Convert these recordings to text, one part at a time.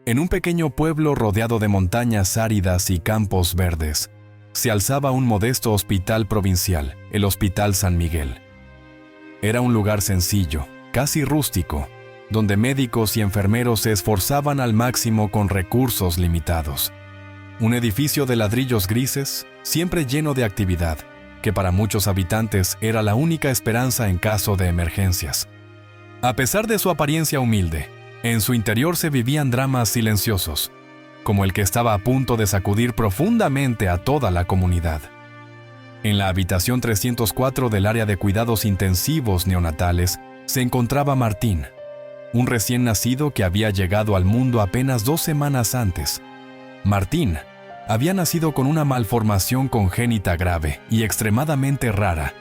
En un pequeño pueblo rodeado de montañas áridas y campos verdes, se alzaba un modesto hospital provincial, el Hospital San Miguel. Era un lugar sencillo, casi rústico, donde médicos y enfermeros se esforzaban al máximo con recursos limitados. Un edificio de ladrillos grises, siempre lleno de actividad, que para muchos habitantes era la única esperanza en caso de emergencias. A pesar de su apariencia humilde, en su interior se vivían dramas silenciosos, como el que estaba a punto de sacudir profundamente a toda la comunidad. En la habitación 304 del área de cuidados intensivos neonatales se encontraba Martín, un recién nacido que había llegado al mundo apenas 2 semanas antes. Martín había nacido con una malformación congénita grave y extremadamente rara,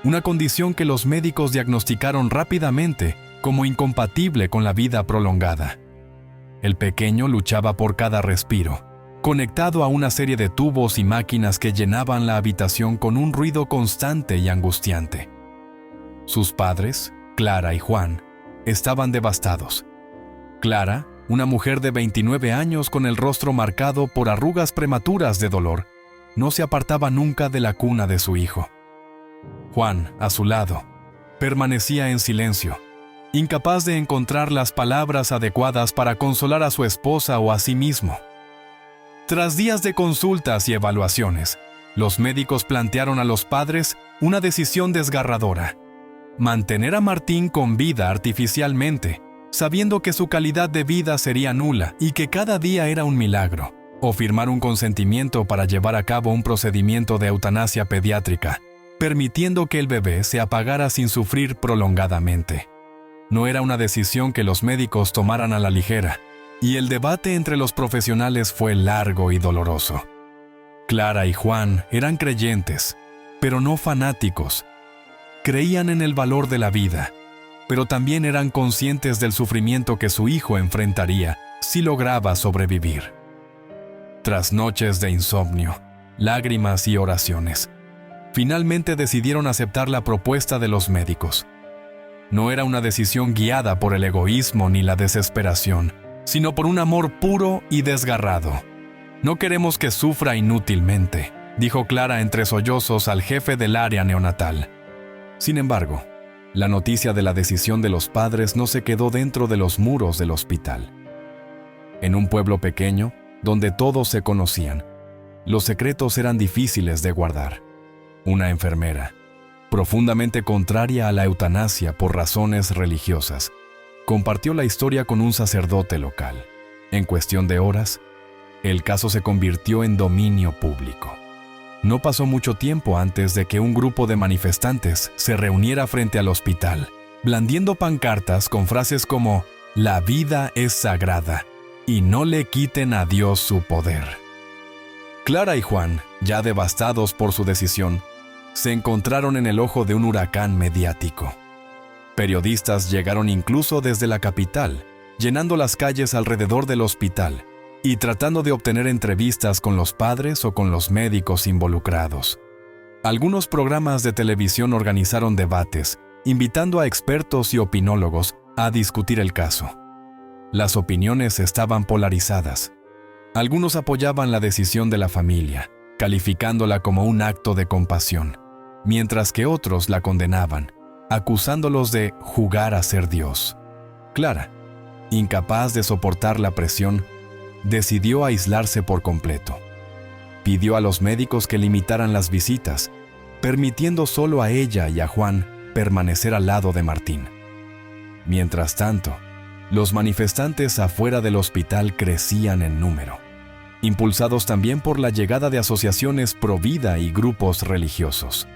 una condición que los médicos diagnosticaron rápidamente como incompatible con la vida prolongada. El pequeño luchaba por cada respiro, conectado a una serie de tubos y máquinas que llenaban la habitación con un ruido constante y angustiante. Sus padres, Clara y Juan, estaban devastados. Clara, una mujer de 29 años con el rostro marcado por arrugas prematuras de dolor, no se apartaba nunca de la cuna de su hijo. Juan, a su lado, permanecía en silencio, incapaz de encontrar las palabras adecuadas para consolar a su esposa o a sí mismo. Tras días de consultas y evaluaciones, los médicos plantearon a los padres una decisión desgarradora: mantener a Martín con vida artificialmente, sabiendo que su calidad de vida sería nula y que cada día era un milagro, o firmar un consentimiento para llevar a cabo un procedimiento de eutanasia pediátrica, permitiendo que el bebé se apagara sin sufrir prolongadamente. No era una decisión que los médicos tomaran a la ligera, y el debate entre los profesionales fue largo y doloroso. Clara y Juan eran creyentes, pero no fanáticos. Creían en el valor de la vida, pero también eran conscientes del sufrimiento que su hijo enfrentaría si lograba sobrevivir. Tras noches de insomnio, lágrimas y oraciones, finalmente decidieron aceptar la propuesta de los médicos. No era una decisión guiada por el egoísmo ni la desesperación, sino por un amor puro y desgarrado. «No queremos que sufra inútilmente», dijo Clara entre sollozos al jefe del área neonatal. Sin embargo, la noticia de la decisión de los padres no se quedó dentro de los muros del hospital. En un pueblo pequeño, donde todos se conocían, los secretos eran difíciles de guardar. Una enfermera, profundamente contraria a la eutanasia por razones religiosas, compartió la historia con un sacerdote local. En cuestión de horas, el caso se convirtió en dominio público. No pasó mucho tiempo antes de que un grupo de manifestantes se reuniera frente al hospital, blandiendo pancartas con frases como «La vida es sagrada y no le quiten a Dios su poder». Clara y Juan, ya devastados por su decisión, se encontraron en el ojo de un huracán mediático. Periodistas llegaron incluso desde la capital, llenando las calles alrededor del hospital y tratando de obtener entrevistas con los padres o con los médicos involucrados. Algunos programas de televisión organizaron debates, invitando a expertos y opinólogos a discutir el caso. Las opiniones estaban polarizadas. Algunos apoyaban la decisión de la familia, calificándola como un acto de compasión, mientras que otros la condenaban, acusándolos de jugar a ser Dios. Clara, incapaz de soportar la presión, decidió aislarse por completo. Pidió a los médicos que limitaran las visitas, permitiendo solo a ella y a Juan permanecer al lado de Martín. Mientras tanto, los manifestantes afuera del hospital crecían en número, impulsados también por la llegada de asociaciones pro vida y grupos religiosos.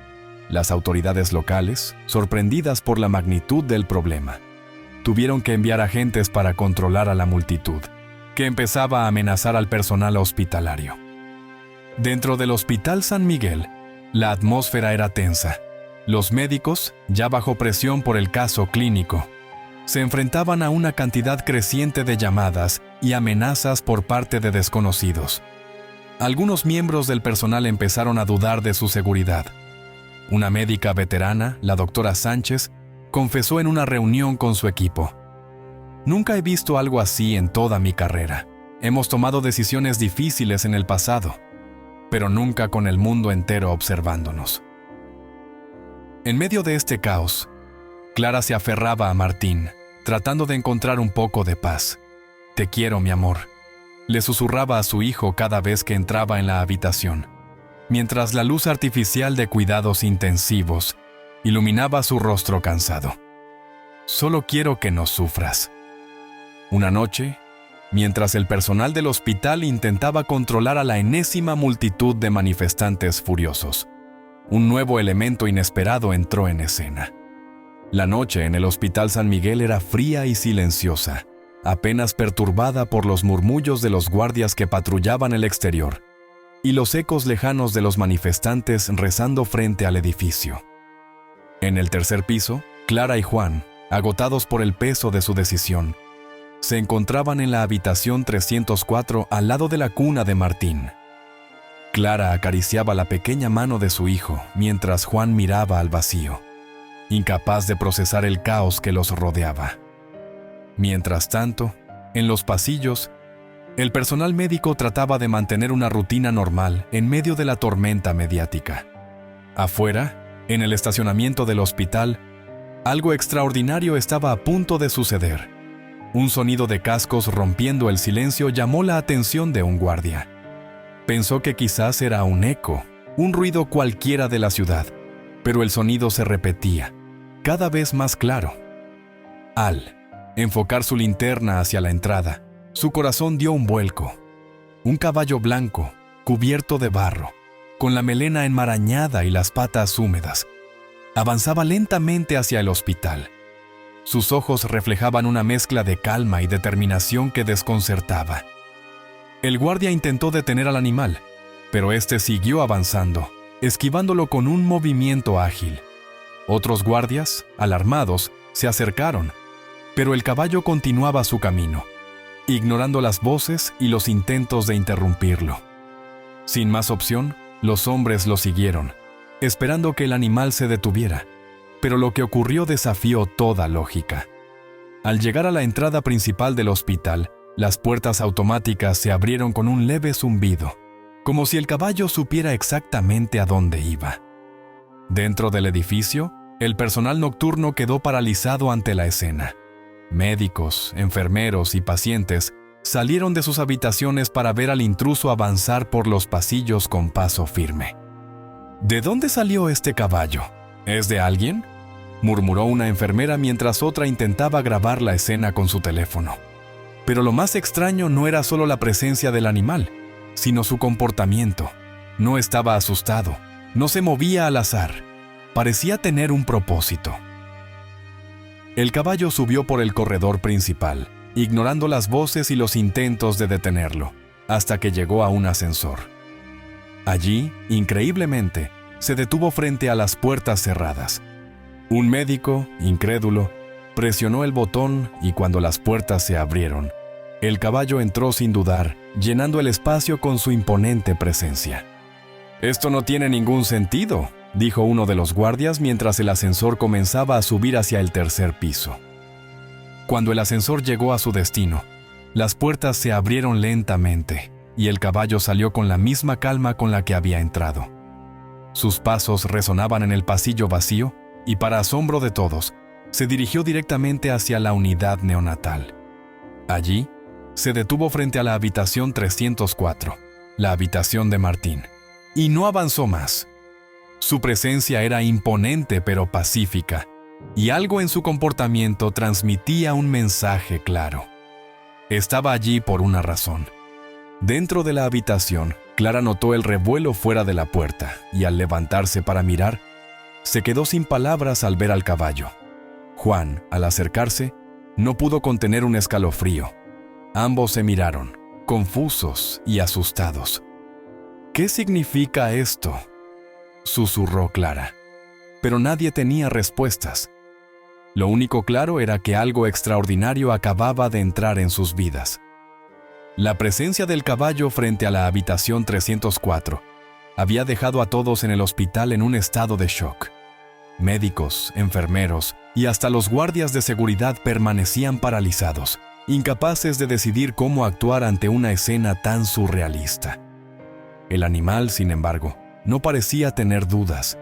Las autoridades locales, sorprendidas por la magnitud del problema, tuvieron que enviar agentes para controlar a la multitud, que empezaba a amenazar al personal hospitalario. Dentro del Hospital San Miguel, la atmósfera era tensa. Los médicos, ya bajo presión por el caso clínico, se enfrentaban a una cantidad creciente de llamadas y amenazas por parte de desconocidos. Algunos miembros del personal empezaron a dudar de su seguridad. Una médica veterana, la doctora Sánchez, confesó en una reunión con su equipo: Nunca he visto algo así en toda mi carrera. Hemos tomado decisiones difíciles en el pasado, pero nunca con el mundo entero observándonos. En medio de este caos, Clara se aferraba a Martín, tratando de encontrar un poco de paz. «Te quiero, mi amor», le susurraba a su hijo cada vez que entraba en la habitación, mientras la luz artificial de cuidados intensivos iluminaba su rostro cansado. «Solo quiero que no sufras». Una noche, mientras el personal del hospital intentaba controlar a la enésima multitud de manifestantes furiosos, un nuevo elemento inesperado entró en escena. La noche en el Hospital San Miguel era fría y silenciosa, apenas perturbada por los murmullos de los guardias que patrullaban el exterior y los ecos lejanos de los manifestantes rezando frente al edificio. En el tercer piso, Clara y Juan, agotados por el peso de su decisión, se encontraban en la habitación 304 al lado de la cuna de Martín. Clara acariciaba la pequeña mano de su hijo mientras Juan miraba al vacío, incapaz de procesar el caos que los rodeaba. Mientras tanto, en los pasillos, el personal médico trataba de mantener una rutina normal en medio de la tormenta mediática. Afuera, en el estacionamiento del hospital, algo extraordinario estaba a punto de suceder. Un sonido de cascos rompiendo el silencio llamó la atención de un guardia. Pensó que quizás era un eco, un ruido cualquiera de la ciudad, pero el sonido se repetía, cada vez más claro. Al enfocar su linterna hacia la entrada, su corazón dio un vuelco. Un caballo blanco, cubierto de barro, con la melena enmarañada y las patas húmedas, avanzaba lentamente hacia el hospital. Sus ojos reflejaban una mezcla de calma y determinación que desconcertaba. El guardia intentó detener al animal, pero este siguió avanzando, esquivándolo con un movimiento ágil. Otros guardias, alarmados, se acercaron, pero el caballo continuaba su camino, ignorando las voces y los intentos de interrumpirlo. Sin más opción, los hombres lo siguieron, esperando que el animal se detuviera, pero lo que ocurrió desafió toda lógica. Al llegar a la entrada principal del hospital, las puertas automáticas se abrieron con un leve zumbido, como si el caballo supiera exactamente a dónde iba. Dentro del edificio, el personal nocturno quedó paralizado ante la escena. Médicos, enfermeros y pacientes salieron de sus habitaciones para ver al intruso avanzar por los pasillos con paso firme. ¿De dónde salió este caballo? ¿Es de alguien?, murmuró una enfermera mientras otra intentaba grabar la escena con su teléfono. Pero lo más extraño no era solo la presencia del animal, sino su comportamiento. No estaba asustado, no se movía al azar, parecía tener un propósito. El caballo subió por el corredor principal, ignorando las voces y los intentos de detenerlo, hasta que llegó a un ascensor. Allí, increíblemente, se detuvo frente a las puertas cerradas. Un médico, incrédulo, presionó el botón y cuando las puertas se abrieron, el caballo entró sin dudar, llenando el espacio con su imponente presencia. «Esto no tiene ningún sentido», dijo uno de los guardias mientras el ascensor comenzaba a subir hacia el tercer piso. Cuando el ascensor llegó a su destino, las puertas se abrieron lentamente y el caballo salió con la misma calma con la que había entrado. Sus pasos resonaban en el pasillo vacío y, para asombro de todos, se dirigió directamente hacia la unidad neonatal. Allí, se detuvo frente a la habitación 304, la habitación de Martín, y no avanzó más. Su presencia era imponente pero pacífica, y algo en su comportamiento transmitía un mensaje claro. Estaba allí por una razón. Dentro de la habitación, Clara notó el revuelo fuera de la puerta, y al levantarse para mirar, se quedó sin palabras al ver al caballo. Juan, al acercarse, no pudo contener un escalofrío. Ambos se miraron, confusos y asustados. «¿Qué significa esto?», susurró Clara. Pero nadie tenía respuestas. Lo único claro era que algo extraordinario acababa de entrar en sus vidas. La presencia del caballo frente a la habitación 304 había dejado a todos en el hospital en un estado de shock. Médicos, enfermeros y hasta los guardias de seguridad permanecían paralizados, incapaces de decidir cómo actuar ante una escena tan surrealista. El animal, sin embargo, no parecía tener dudas.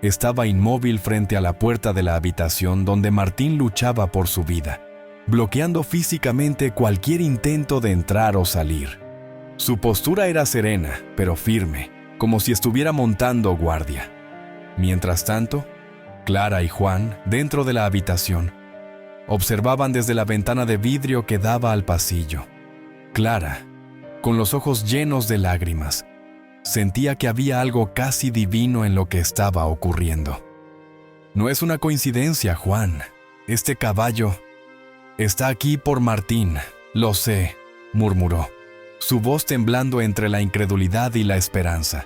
Estaba inmóvil frente a la puerta de la habitación donde Martín luchaba por su vida, bloqueando físicamente cualquier intento de entrar o salir. Su postura era serena, pero firme, como si estuviera montando guardia. Mientras tanto, Clara y Juan, dentro de la habitación, observaban desde la ventana de vidrio que daba al pasillo. Clara, con los ojos llenos de lágrimas, sentía que había algo casi divino en lo que estaba ocurriendo. «No es una coincidencia, Juan. Este caballo está aquí por Martín, lo sé», murmuró, su voz temblando entre la incredulidad y la esperanza.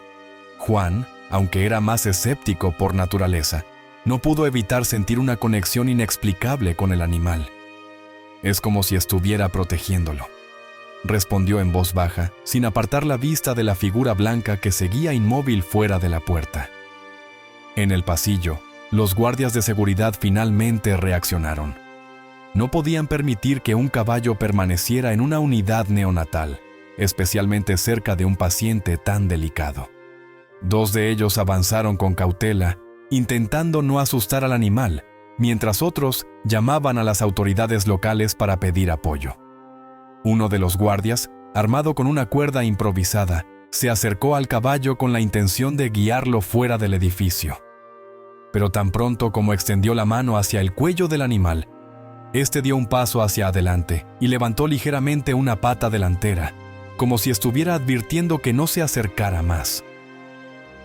Juan, aunque era más escéptico por naturaleza, no pudo evitar sentir una conexión inexplicable con el animal. «Es como si estuviera protegiéndolo», respondió en voz baja, sin apartar la vista de la figura blanca que seguía inmóvil fuera de la puerta. En el pasillo, los guardias de seguridad finalmente reaccionaron. No podían permitir que un caballo permaneciera en una unidad neonatal, especialmente cerca de un paciente tan delicado. Dos de ellos avanzaron con cautela, intentando no asustar al animal, mientras otros llamaban a las autoridades locales para pedir apoyo. Uno de los guardias, armado con una cuerda improvisada, se acercó al caballo con la intención de guiarlo fuera del edificio. Pero tan pronto como extendió la mano hacia el cuello del animal, este dio un paso hacia adelante y levantó ligeramente una pata delantera, como si estuviera advirtiendo que no se acercara más.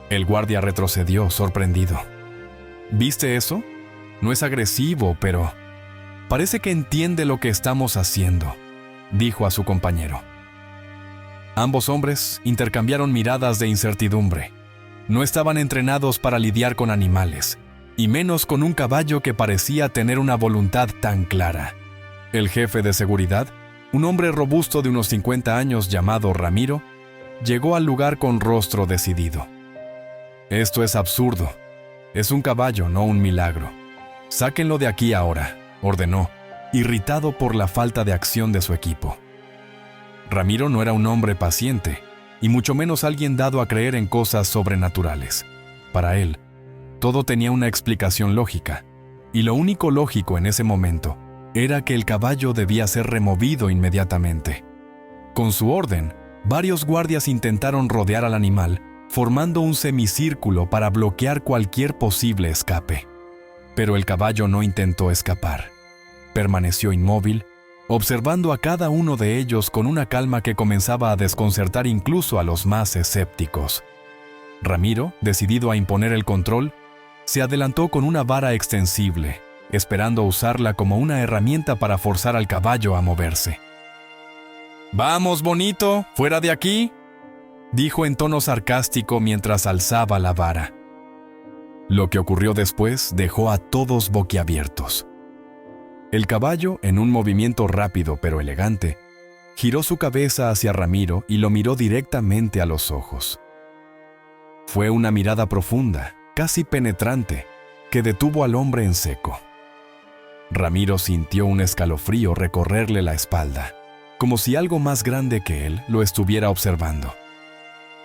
El guardia retrocedió, sorprendido. «¿Viste eso? No es agresivo, pero parece que entiende lo que estamos haciendo», dijo a su compañero. Ambos hombres intercambiaron miradas de incertidumbre. No estaban entrenados para lidiar con animales, y menos con un caballo que parecía tener una voluntad tan clara. El jefe de seguridad, un hombre robusto de unos 50 años llamado Ramiro, llegó al lugar con rostro decidido. «Esto es absurdo. Es un caballo, no un milagro. Sáquenlo de aquí ahora», ordenó, irritado por la falta de acción de su equipo. Ramiro no era un hombre paciente, y mucho menos alguien dado a creer en cosas sobrenaturales. Para él, todo tenía una explicación lógica, y lo único lógico en ese momento era que el caballo debía ser removido inmediatamente. Con su orden, varios guardias intentaron rodear al animal, formando un semicírculo para bloquear cualquier posible escape. Pero el caballo no intentó escapar. Permaneció inmóvil, observando a cada uno de ellos con una calma que comenzaba a desconcertar incluso a los más escépticos. Ramiro, decidido a imponer el control, se adelantó con una vara extensible, esperando usarla como una herramienta para forzar al caballo a moverse. «¡Vamos, bonito! ¡Fuera de aquí!», dijo en tono sarcástico mientras alzaba la vara. Lo que ocurrió después dejó a todos boquiabiertos. El caballo, en un movimiento rápido pero elegante, giró su cabeza hacia Ramiro y lo miró directamente a los ojos. Fue una mirada profunda, casi penetrante, que detuvo al hombre en seco. Ramiro sintió un escalofrío recorrerle la espalda, como si algo más grande que él lo estuviera observando.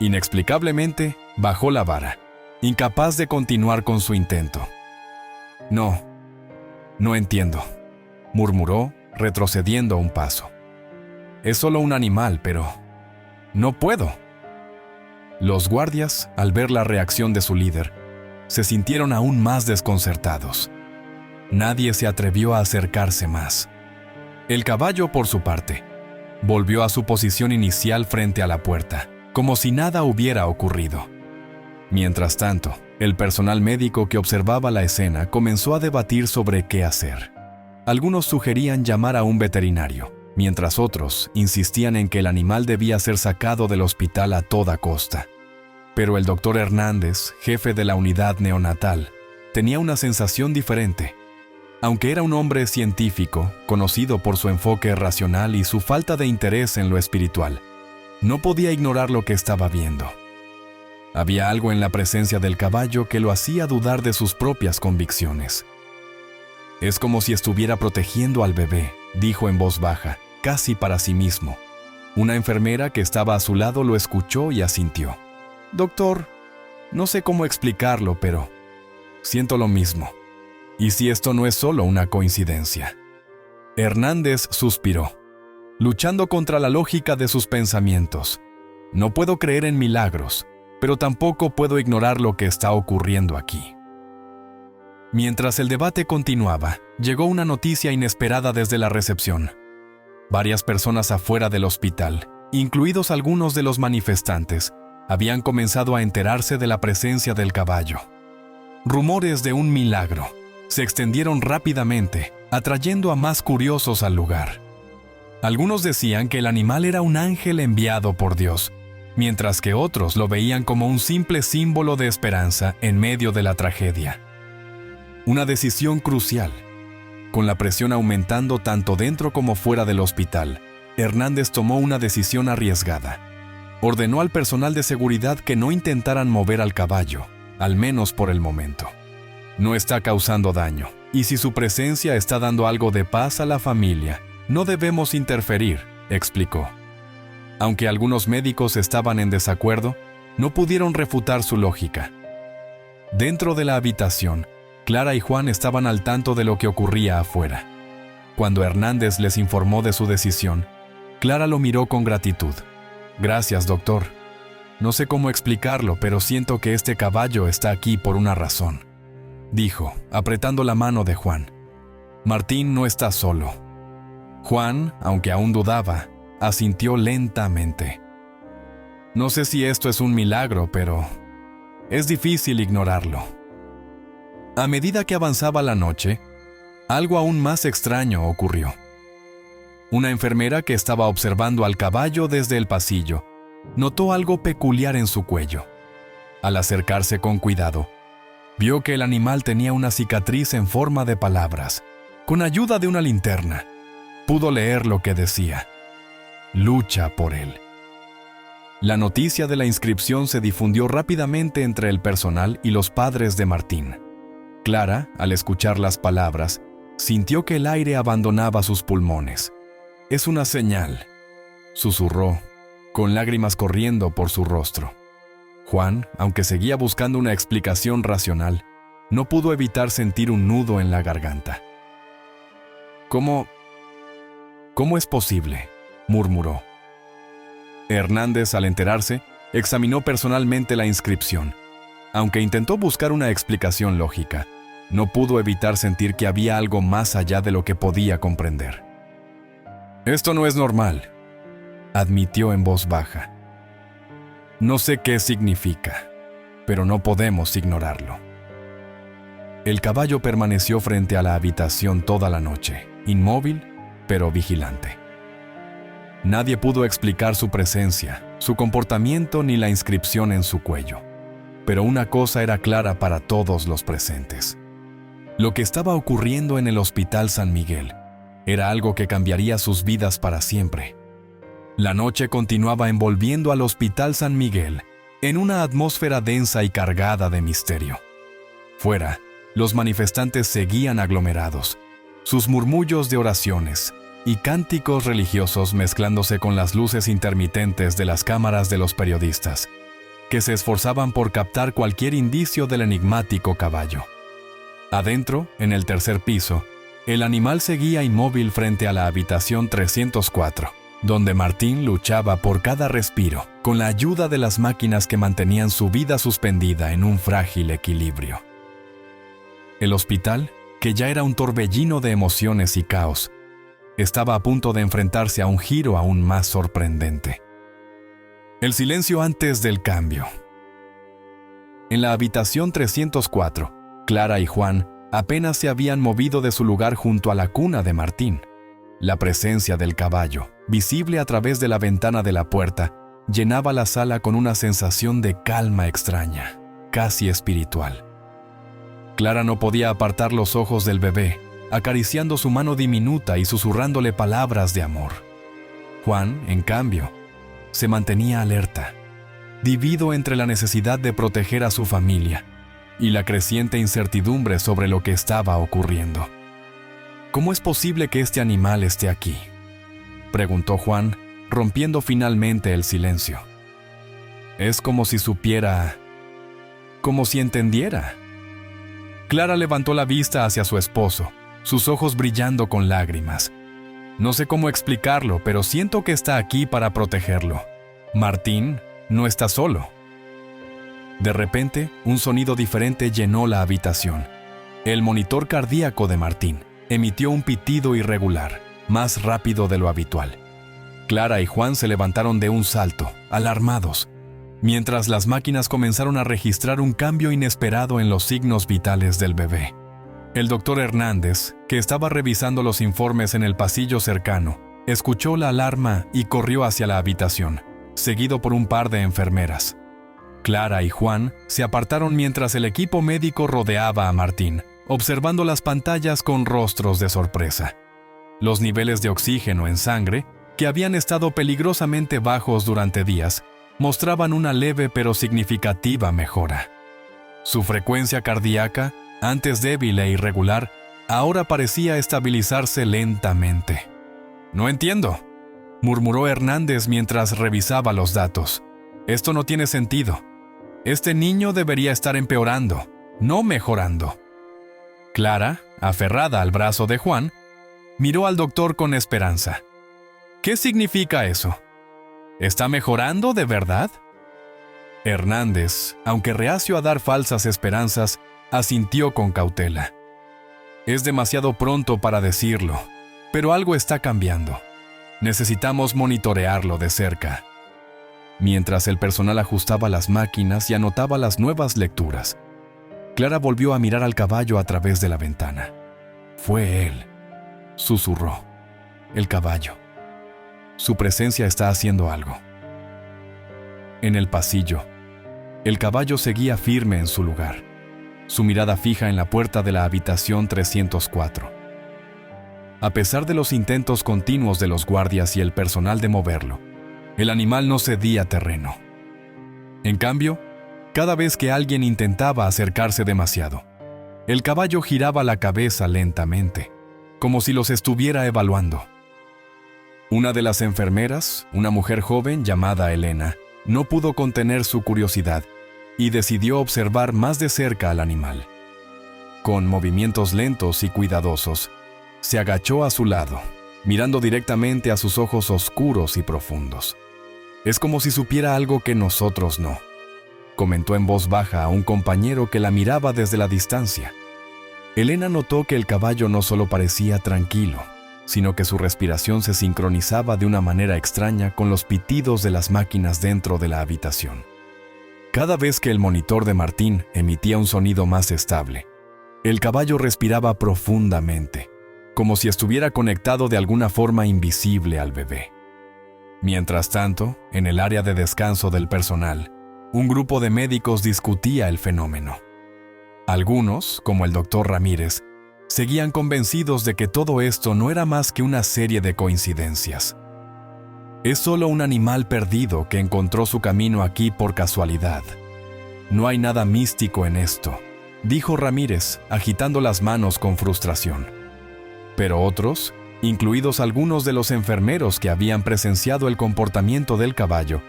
Inexplicablemente, bajó la vara, incapaz de continuar con su intento. No entiendo», murmuró, retrocediendo un paso. «Es solo un animal, pero no puedo». Los guardias, al ver la reacción de su líder, se sintieron aún más desconcertados. Nadie se atrevió a acercarse más. El caballo, por su parte, volvió a su posición inicial frente a la puerta, como si nada hubiera ocurrido. Mientras tanto, el personal médico que observaba la escena comenzó a debatir sobre qué hacer. Algunos sugerían llamar a un veterinario, mientras otros insistían en que el animal debía ser sacado del hospital a toda costa. Pero el doctor Hernández, jefe de la unidad neonatal, tenía una sensación diferente. Aunque era un hombre científico, conocido por su enfoque racional y su falta de interés en lo espiritual, no podía ignorar lo que estaba viendo. Había algo en la presencia del caballo que lo hacía dudar de sus propias convicciones. «Es como si estuviera protegiendo al bebé», dijo en voz baja, casi para sí mismo. Una enfermera que estaba a su lado lo escuchó y asintió. «Doctor, no sé cómo explicarlo, pero siento lo mismo. ¿Y si esto no es solo una coincidencia?». Hernández suspiró, luchando contra la lógica de sus pensamientos. «No puedo creer en milagros, pero tampoco puedo ignorar lo que está ocurriendo aquí». Mientras el debate continuaba, llegó una noticia inesperada desde la recepción. Varias personas afuera del hospital, incluidos algunos de los manifestantes, habían comenzado a enterarse de la presencia del caballo. Rumores de un milagro se extendieron rápidamente, atrayendo a más curiosos al lugar. Algunos decían que el animal era un ángel enviado por Dios, mientras que otros lo veían como un simple símbolo de esperanza en medio de la tragedia. Una decisión crucial. Con la presión aumentando tanto dentro como fuera del hospital, Hernández tomó una decisión arriesgada. Ordenó al personal de seguridad que no intentaran mover al caballo, al menos por el momento. «No está causando daño, y si su presencia está dando algo de paz a la familia, no debemos interferir», explicó. Aunque algunos médicos estaban en desacuerdo, no pudieron refutar su lógica. Dentro de la habitación, Clara y Juan estaban al tanto de lo que ocurría afuera. Cuando Hernández les informó de su decisión, Clara lo miró con gratitud. «Gracias, doctor. No sé cómo explicarlo, pero siento que este caballo está aquí por una razón», dijo, apretando la mano de Juan. «Martín no está solo». Juan, aunque aún dudaba, asintió lentamente. «No sé si esto es un milagro, pero es difícil ignorarlo». A medida que avanzaba la noche, algo aún más extraño ocurrió. Una enfermera que estaba observando al caballo desde el pasillo notó algo peculiar en su cuello. Al acercarse con cuidado, vio que el animal tenía una cicatriz en forma de palabras. Con ayuda de una linterna, pudo leer lo que decía: «Lucha por él». La noticia de la inscripción se difundió rápidamente entre el personal y los padres de Martín. Clara, al escuchar las palabras, sintió que el aire abandonaba sus pulmones. «Es una señal», susurró, con lágrimas corriendo por su rostro. Juan, aunque seguía buscando una explicación racional, no pudo evitar sentir un nudo en la garganta. «¿Cómo es posible?», murmuró. Hernández, al enterarse, examinó personalmente la inscripción. Aunque intentó buscar una explicación lógica, no pudo evitar sentir que había algo más allá de lo que podía comprender. «Esto no es normal», admitió en voz baja. «No sé qué significa, pero no podemos ignorarlo». El caballo permaneció frente a la habitación toda la noche, inmóvil, pero vigilante. Nadie pudo explicar su presencia, su comportamiento ni la inscripción en su cuello. Pero una cosa era clara para todos los presentes. Lo que estaba ocurriendo en el Hospital San Miguel era algo que cambiaría sus vidas para siempre. La noche continuaba envolviendo al Hospital San Miguel en una atmósfera densa y cargada de misterio. Fuera, los manifestantes seguían aglomerados, sus murmullos de oraciones y cánticos religiosos mezclándose con las luces intermitentes de las cámaras de los periodistas, que se esforzaban por captar cualquier indicio del enigmático caballo. Adentro, en el tercer piso, el animal seguía inmóvil frente a la habitación 304, donde Martín luchaba por cada respiro, con la ayuda de las máquinas que mantenían su vida suspendida en un frágil equilibrio. El hospital, que ya era un torbellino de emociones y caos, estaba a punto de enfrentarse a un giro aún más sorprendente. El silencio antes del cambio. En la habitación 304, Clara y Juan apenas se habían movido de su lugar junto a la cuna de Martín. La presencia del caballo, visible a través de la ventana de la puerta, llenaba la sala con una sensación de calma extraña, casi espiritual. Clara no podía apartar los ojos del bebé, acariciando su mano diminuta y susurrándole palabras de amor. Juan, en cambio, se mantenía alerta, dividido entre la necesidad de proteger a su familia y la creciente incertidumbre sobre lo que estaba ocurriendo. ¿Cómo es posible que este animal esté aquí?, preguntó Juan, rompiendo finalmente el silencio. Es como si supiera, como si entendiera. Clara levantó la vista hacia su esposo, sus ojos brillando con lágrimas. No sé cómo explicarlo, pero siento que está aquí para protegerlo. Martín no está solo. De repente, un sonido diferente llenó la habitación. El monitor cardíaco de Martín emitió un pitido irregular, más rápido de lo habitual. Clara y Juan se levantaron de un salto, alarmados, mientras las máquinas comenzaron a registrar un cambio inesperado en los signos vitales del bebé. El doctor Hernández, que estaba revisando los informes en el pasillo cercano, escuchó la alarma y corrió hacia la habitación, seguido por un par de enfermeras. Clara y Juan se apartaron mientras el equipo médico rodeaba a Martín, observando las pantallas con rostros de sorpresa. Los niveles de oxígeno en sangre, que habían estado peligrosamente bajos durante días, mostraban una leve pero significativa mejora. Su frecuencia cardíaca, antes débil e irregular, ahora parecía estabilizarse lentamente. «No entiendo», murmuró Hernández mientras revisaba los datos. «Esto no tiene sentido. Este niño debería estar empeorando, no mejorando». Clara, aferrada al brazo de Juan, miró al doctor con esperanza. «¿Qué significa eso? ¿Está mejorando de verdad?». Hernández, aunque reacio a dar falsas esperanzas, asintió con cautela. «Es demasiado pronto para decirlo, pero algo está cambiando. Necesitamos monitorearlo de cerca». Mientras el personal ajustaba las máquinas y anotaba las nuevas lecturas, Clara volvió a mirar al caballo a través de la ventana. «Fue él», susurró. «El caballo. Su presencia está haciendo algo». En el pasillo, el caballo seguía firme en su lugar, su mirada fija en la puerta de la habitación 304. A pesar de los intentos continuos de los guardias y el personal de moverlo, el animal no cedía terreno. En cambio, cada vez que alguien intentaba acercarse demasiado, el caballo giraba la cabeza lentamente, como si los estuviera evaluando. Una de las enfermeras, una mujer joven llamada Elena, no pudo contener su curiosidad y decidió observar más de cerca al animal. Con movimientos lentos y cuidadosos, se agachó a su lado, mirando directamente a sus ojos oscuros y profundos. «Es como si supiera algo que nosotros no», comentó en voz baja a un compañero que la miraba desde la distancia. Elena notó que el caballo no solo parecía tranquilo, sino que su respiración se sincronizaba de una manera extraña con los pitidos de las máquinas dentro de la habitación. Cada vez que el monitor de Martín emitía un sonido más estable, el caballo respiraba profundamente, como si estuviera conectado de alguna forma invisible al bebé. Mientras tanto, en el área de descanso del personal, un grupo de médicos discutía el fenómeno. Algunos, como el doctor Ramírez, seguían convencidos de que todo esto no era más que una serie de coincidencias. «Es solo un animal perdido que encontró su camino aquí por casualidad. No hay nada místico en esto», dijo Ramírez, agitando las manos con frustración. Pero otros, incluidos algunos de los enfermeros que habían presenciado el comportamiento del caballo,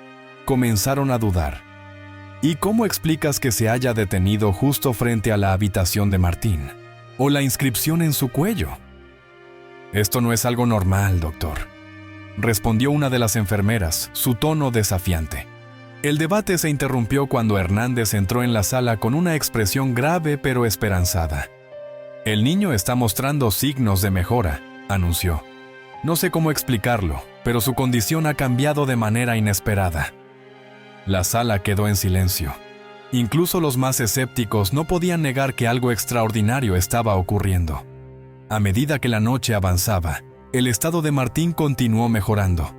comenzaron a dudar. «¿Y cómo explicas que se haya detenido justo frente a la habitación de Martín? ¿O la inscripción en su cuello?». «Esto no es algo normal, doctor», respondió una de las enfermeras, su tono desafiante. El debate se interrumpió cuando Hernández entró en la sala con una expresión grave pero esperanzada. «El niño está mostrando signos de mejora», anunció. «No sé cómo explicarlo, pero su condición ha cambiado de manera inesperada». La sala quedó en silencio. Incluso los más escépticos no podían negar que algo extraordinario estaba ocurriendo. A medida que la noche avanzaba, el estado de Martín continuó mejorando.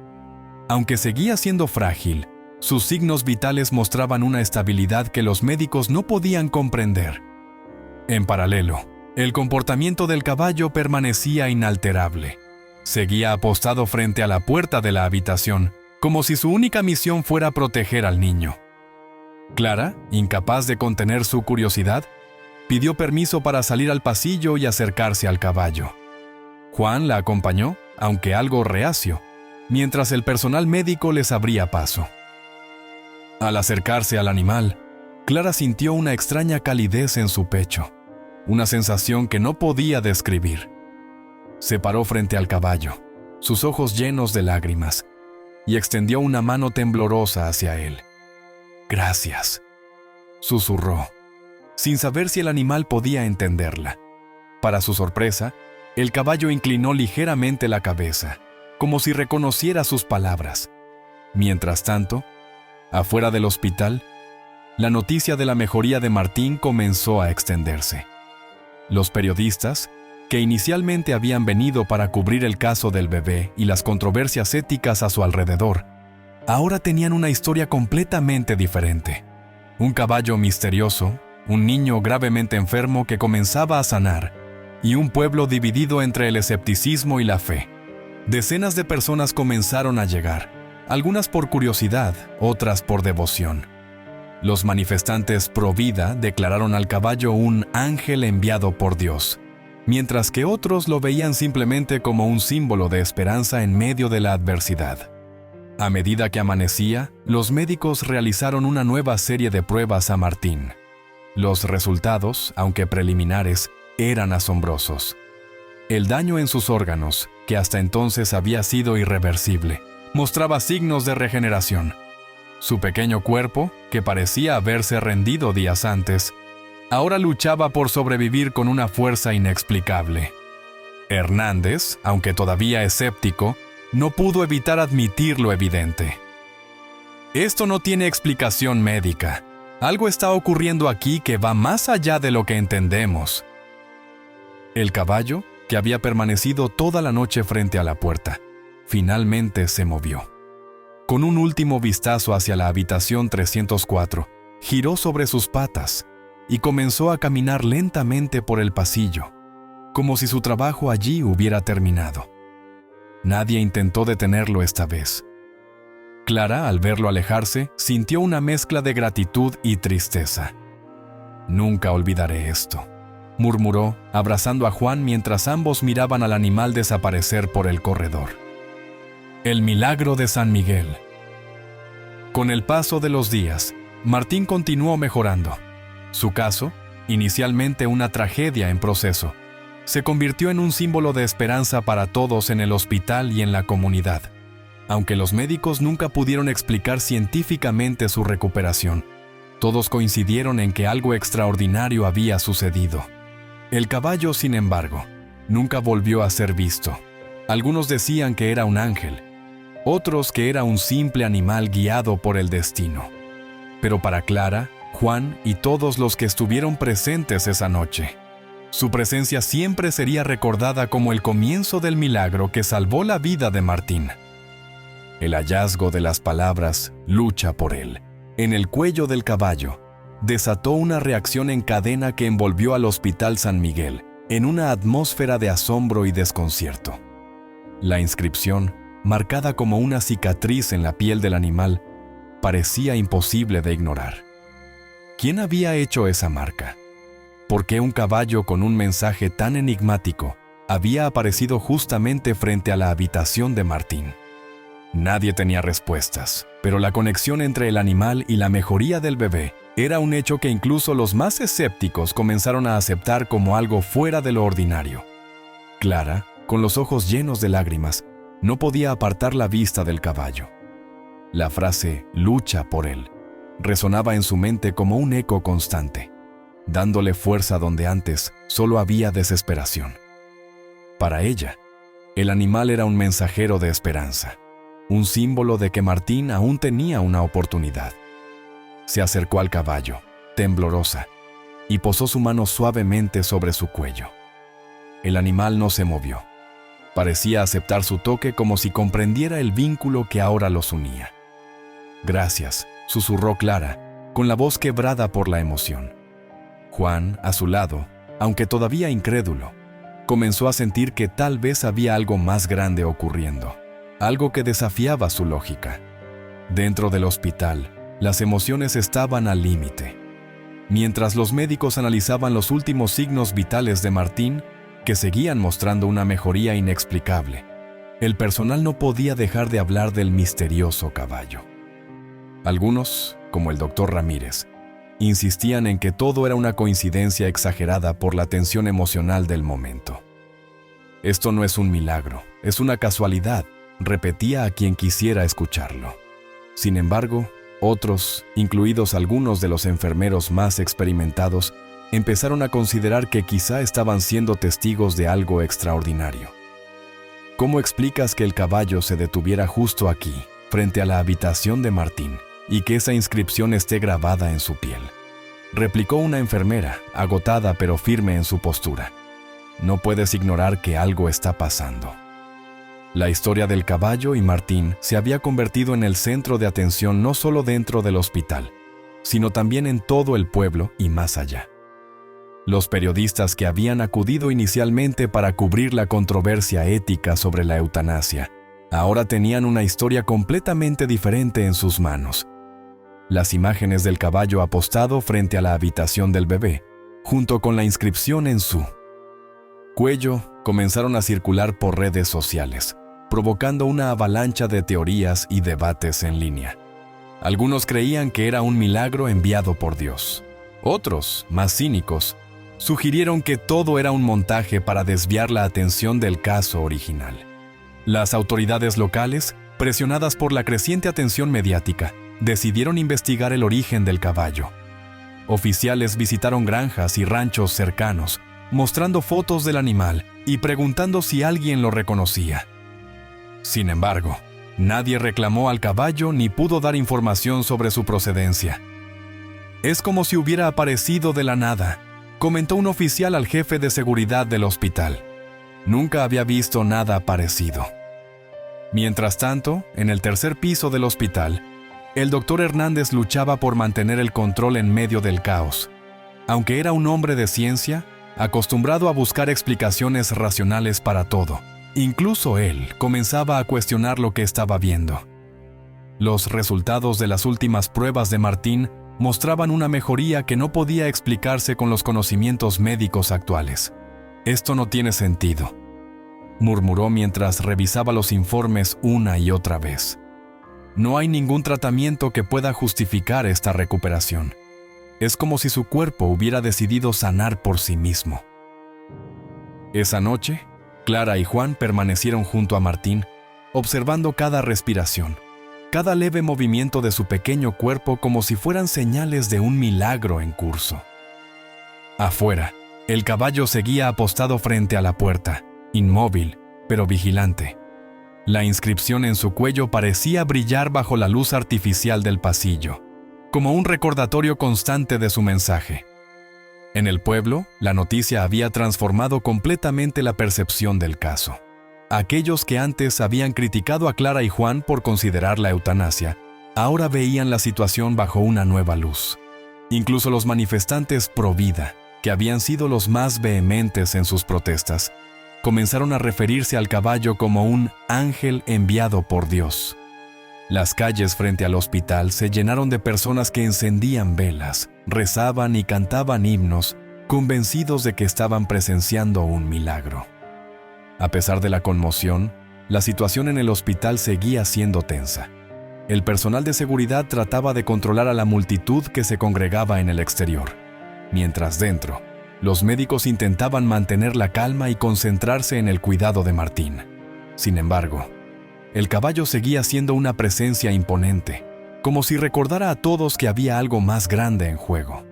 Aunque seguía siendo frágil, sus signos vitales mostraban una estabilidad que los médicos no podían comprender. En paralelo, el comportamiento del caballo permanecía inalterable. Seguía apostado frente a la puerta de la habitación, como si su única misión fuera proteger al niño. Clara, incapaz de contener su curiosidad, pidió permiso para salir al pasillo y acercarse al caballo. Juan la acompañó, aunque algo reacio, mientras el personal médico les abría paso. Al acercarse al animal, Clara sintió una extraña calidez en su pecho, una sensación que no podía describir. Se paró frente al caballo, sus ojos llenos de lágrimas, y extendió una mano temblorosa hacia él. «Gracias», susurró, sin saber si el animal podía entenderla. Para su sorpresa, el caballo inclinó ligeramente la cabeza, como si reconociera sus palabras. Mientras tanto, afuera del hospital, la noticia de la mejoría de Martín comenzó a extenderse. Los periodistas, que inicialmente habían venido para cubrir el caso del bebé y las controversias éticas a su alrededor, ahora tenían una historia completamente diferente. Un caballo misterioso, un niño gravemente enfermo que comenzaba a sanar, y un pueblo dividido entre el escepticismo y la fe. Decenas de personas comenzaron a llegar, algunas por curiosidad, otras por devoción. Los manifestantes pro vida declararon al caballo un ángel enviado por Dios, mientras que otros lo veían simplemente como un símbolo de esperanza en medio de la adversidad. A medida que amanecía, los médicos realizaron una nueva serie de pruebas a Martín. Los resultados, aunque preliminares, eran asombrosos. El daño en sus órganos, que hasta entonces había sido irreversible, mostraba signos de regeneración. Su pequeño cuerpo, que parecía haberse rendido días antes, ahora luchaba por sobrevivir con una fuerza inexplicable. Hernández, aunque todavía escéptico, no pudo evitar admitir lo evidente. «Esto no tiene explicación médica. Algo está ocurriendo aquí que va más allá de lo que entendemos». El caballo, que había permanecido toda la noche frente a la puerta, finalmente se movió. Con un último vistazo hacia la habitación 304, giró sobre sus patas y comenzó a caminar lentamente por el pasillo, como si su trabajo allí hubiera terminado. Nadie intentó detenerlo esta vez. Clara, al verlo alejarse, sintió una mezcla de gratitud y tristeza. «Nunca olvidaré esto», murmuró, abrazando a Juan mientras ambos miraban al animal desaparecer por el corredor. El milagro de San Miguel. Con el paso de los días, Martín continuó mejorando. Su caso, inicialmente una tragedia en proceso, se convirtió en un símbolo de esperanza para todos en el hospital y en la comunidad. Aunque los médicos nunca pudieron explicar científicamente su recuperación, todos coincidieron en que algo extraordinario había sucedido. El caballo, sin embargo, nunca volvió a ser visto. Algunos decían que era un ángel, otros que era un simple animal guiado por el destino. Pero para Clara, Juan y todos los que estuvieron presentes esa noche, su presencia siempre sería recordada como el comienzo del milagro que salvó la vida de Martín. El hallazgo de las palabras «lucha por él» en el cuello del caballo desató una reacción en cadena que envolvió al Hospital San Miguel en una atmósfera de asombro y desconcierto. La inscripción, marcada como una cicatriz en la piel del animal, parecía imposible de ignorar. ¿Quién había hecho esa marca? ¿Por qué un caballo con un mensaje tan enigmático había aparecido justamente frente a la habitación de Martín? Nadie tenía respuestas, pero la conexión entre el animal y la mejoría del bebé era un hecho que incluso los más escépticos comenzaron a aceptar como algo fuera de lo ordinario. Clara, con los ojos llenos de lágrimas, no podía apartar la vista del caballo. La frase «lucha por él» resonaba en su mente como un eco constante, dándole fuerza donde antes solo había desesperación. Para ella, el animal era un mensajero de esperanza, un símbolo de que Martín aún tenía una oportunidad. Se acercó al caballo, temblorosa, y posó su mano suavemente sobre su cuello. El animal no se movió. Parecía aceptar su toque como si comprendiera el vínculo que ahora los unía. «Gracias», susurró Clara, con la voz quebrada por la emoción. Juan, a su lado, aunque todavía incrédulo, comenzó a sentir que tal vez había algo más grande ocurriendo, algo que desafiaba su lógica. Dentro del hospital, Las emociones estaban al límite. Mientras los médicos analizaban los últimos signos vitales de Martín, que seguían mostrando una mejoría inexplicable, el personal no podía dejar de hablar del misterioso caballo. Algunos, como el doctor Ramírez, insistían en que todo era una coincidencia exagerada por la tensión emocional del momento. Esto no es un milagro, es una casualidad, repetía a quien quisiera escucharlo. Sin embargo, otros, incluidos algunos de los enfermeros más experimentados, empezaron a considerar que quizá estaban siendo testigos de algo extraordinario. ¿Cómo explicas que el caballo se detuviera justo aquí, frente a la habitación de Martín, y que esa inscripción esté grabada en su piel? Replicó una enfermera, agotada pero firme en su postura. No puedes ignorar que algo está pasando. La historia del caballo y Martín se había convertido en el centro de atención no solo dentro del hospital, sino también en todo el pueblo y más allá. Los periodistas que habían acudido inicialmente para cubrir la controversia ética sobre la eutanasia, ahora tenían una historia completamente diferente en sus manos. Las imágenes del caballo apostado frente a la habitación del bebé, junto con la inscripción en su cuello, comenzaron a circular por redes sociales, provocando una avalancha de teorías y debates en línea. Algunos creían que era un milagro enviado por Dios. Otros, más cínicos, sugirieron que todo era un montaje para desviar la atención del caso original. Las autoridades locales, presionadas por la creciente atención mediática, decidieron investigar el origen del caballo. Oficiales visitaron granjas y ranchos cercanos, mostrando fotos del animal y preguntando si alguien lo reconocía. Sin embargo, nadie reclamó al caballo ni pudo dar información sobre su procedencia. Es como si hubiera aparecido de la nada, comentó un oficial al jefe de seguridad del hospital. Nunca había visto nada parecido. Mientras tanto, en el tercer piso del hospital, el doctor Hernández luchaba por mantener el control en medio del caos. Aunque era un hombre de ciencia, acostumbrado a buscar explicaciones racionales para todo, incluso él comenzaba a cuestionar lo que estaba viendo. Los resultados de las últimas pruebas de Martín mostraban una mejoría que no podía explicarse con los conocimientos médicos actuales. Esto no tiene sentido, murmuró mientras revisaba los informes una y otra vez. No hay ningún tratamiento que pueda justificar esta recuperación. Es como si su cuerpo hubiera decidido sanar por sí mismo. Esa noche, Clara y Juan permanecieron junto a Martín, observando cada respiración, cada leve movimiento de su pequeño cuerpo como si fueran señales de un milagro en curso. Afuera, el caballo seguía apostado frente a la puerta, inmóvil, pero vigilante. La inscripción en su cuello parecía brillar bajo la luz artificial del pasillo, como un recordatorio constante de su mensaje. En el pueblo, la noticia había transformado completamente la percepción del caso. Aquellos que antes habían criticado a Clara y Juan por considerar la eutanasia, ahora veían la situación bajo una nueva luz. Incluso los manifestantes pro vida, que habían sido los más vehementes en sus protestas, comenzaron a referirse al caballo como un ángel enviado por Dios. Las calles frente al hospital se llenaron de personas que encendían velas, rezaban y cantaban himnos, convencidos de que estaban presenciando un milagro. A pesar de la conmoción, la situación en el hospital seguía siendo tensa. El personal de seguridad trataba de controlar a la multitud que se congregaba en el exterior, mientras dentro, los médicos intentaban mantener la calma y concentrarse en el cuidado de Martín. Sin embargo, el caballo seguía siendo una presencia imponente, como si recordara a todos que había algo más grande en juego.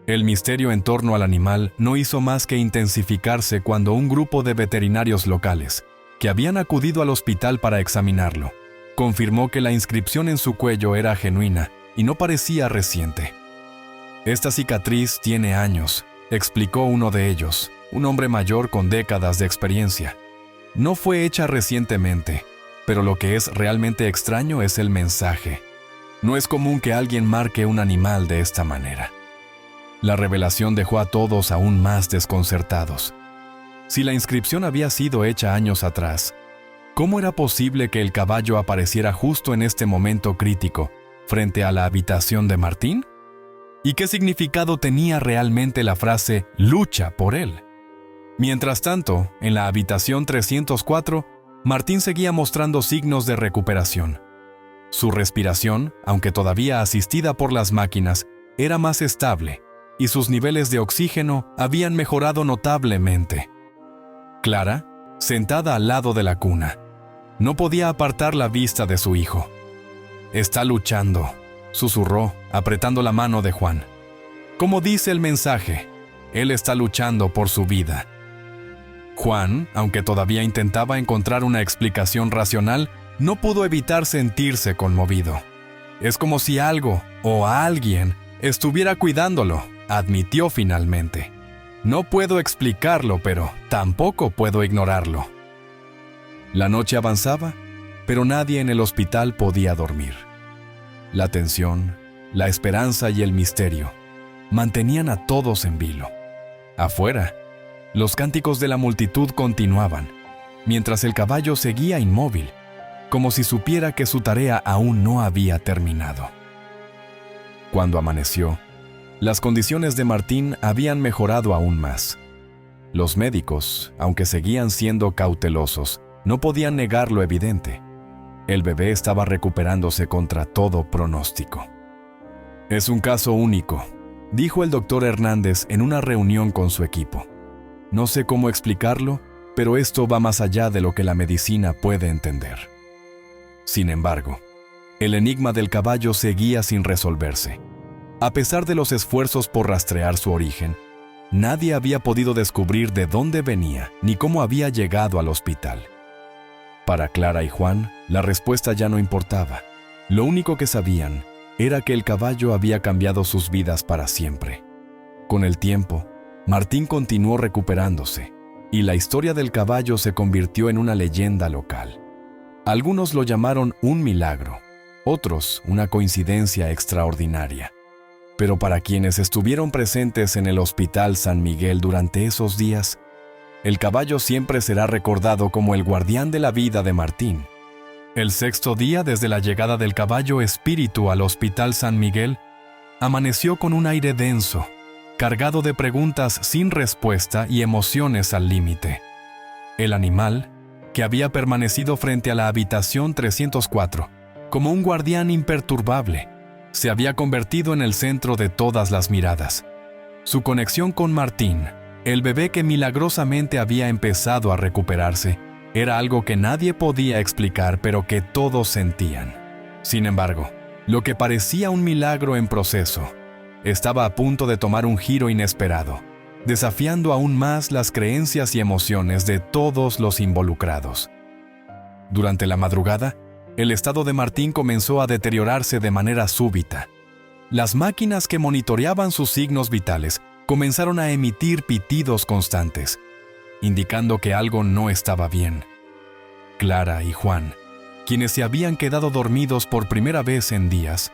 El misterio en torno al animal no hizo más que intensificarse cuando un grupo de veterinarios locales, que habían acudido al hospital para examinarlo, confirmó que la inscripción en su cuello era genuina y no parecía reciente. Esta cicatriz tiene años, explicó uno de ellos, un hombre mayor con décadas de experiencia. No fue hecha recientemente, pero lo que es realmente extraño es el mensaje. No es común que alguien marque un animal de esta manera. La revelación dejó a todos aún más desconcertados. Si la inscripción había sido hecha años atrás, ¿cómo era posible que el caballo apareciera justo en este momento crítico frente a la habitación de Martín? ¿Y qué significado tenía realmente la frase «lucha por él»? Mientras tanto, en la habitación 304, Martín seguía mostrando signos de recuperación. Su respiración, aunque todavía asistida por las máquinas, era más estable y sus niveles de oxígeno habían mejorado notablemente. Clara, sentada al lado de la cuna, no podía apartar la vista de su hijo. «Está luchando», susurró, apretando la mano de Juan. Como dice el mensaje, él está luchando por su vida. Juan, aunque todavía intentaba encontrar una explicación racional, no pudo evitar sentirse conmovido. Es como si algo o alguien estuviera cuidándolo, admitió finalmente. No puedo explicarlo, pero tampoco puedo ignorarlo. La noche avanzaba, pero nadie en el hospital podía dormir. La tensión, la esperanza y el misterio mantenían a todos en vilo. Afuera, los cánticos de la multitud continuaban, mientras el caballo seguía inmóvil, como si supiera que su tarea aún no había terminado. Cuando amaneció, las condiciones de Martín habían mejorado aún más. Los médicos, aunque seguían siendo cautelosos, no podían negar lo evidente. El bebé estaba recuperándose contra todo pronóstico. «Es un caso único», dijo el doctor Hernández en una reunión con su equipo. «No sé cómo explicarlo, pero esto va más allá de lo que la medicina puede entender». Sin embargo, el enigma del caballo seguía sin resolverse. A pesar de los esfuerzos por rastrear su origen, nadie había podido descubrir de dónde venía ni cómo había llegado al hospital. Para Clara y Juan, la respuesta ya no importaba. Lo único que sabían era que el caballo había cambiado sus vidas para siempre. Con el tiempo, Martín continuó recuperándose, y la historia del caballo se convirtió en una leyenda local. Algunos lo llamaron un milagro, otros una coincidencia extraordinaria. Pero para quienes estuvieron presentes en el Hospital San Miguel durante esos días, el caballo siempre será recordado como el guardián de la vida de Martín. El sexto día desde la llegada del caballo espíritu al Hospital San Miguel, amaneció con un aire denso, cargado de preguntas sin respuesta y emociones al límite. El animal, que había permanecido frente a la habitación 304, como un guardián imperturbable, se había convertido en el centro de todas las miradas. Su conexión con Martín, el bebé que milagrosamente había empezado a recuperarse, era algo que nadie podía explicar, pero que todos sentían. Sin embargo, lo que parecía un milagro en proceso, estaba a punto de tomar un giro inesperado, desafiando aún más las creencias y emociones de todos los involucrados. Durante la madrugada, el estado de Martín comenzó a deteriorarse de manera súbita. Las máquinas que monitoreaban sus signos vitales comenzaron a emitir pitidos constantes, indicando que algo no estaba bien. Clara y Juan, quienes se habían quedado dormidos por primera vez en días,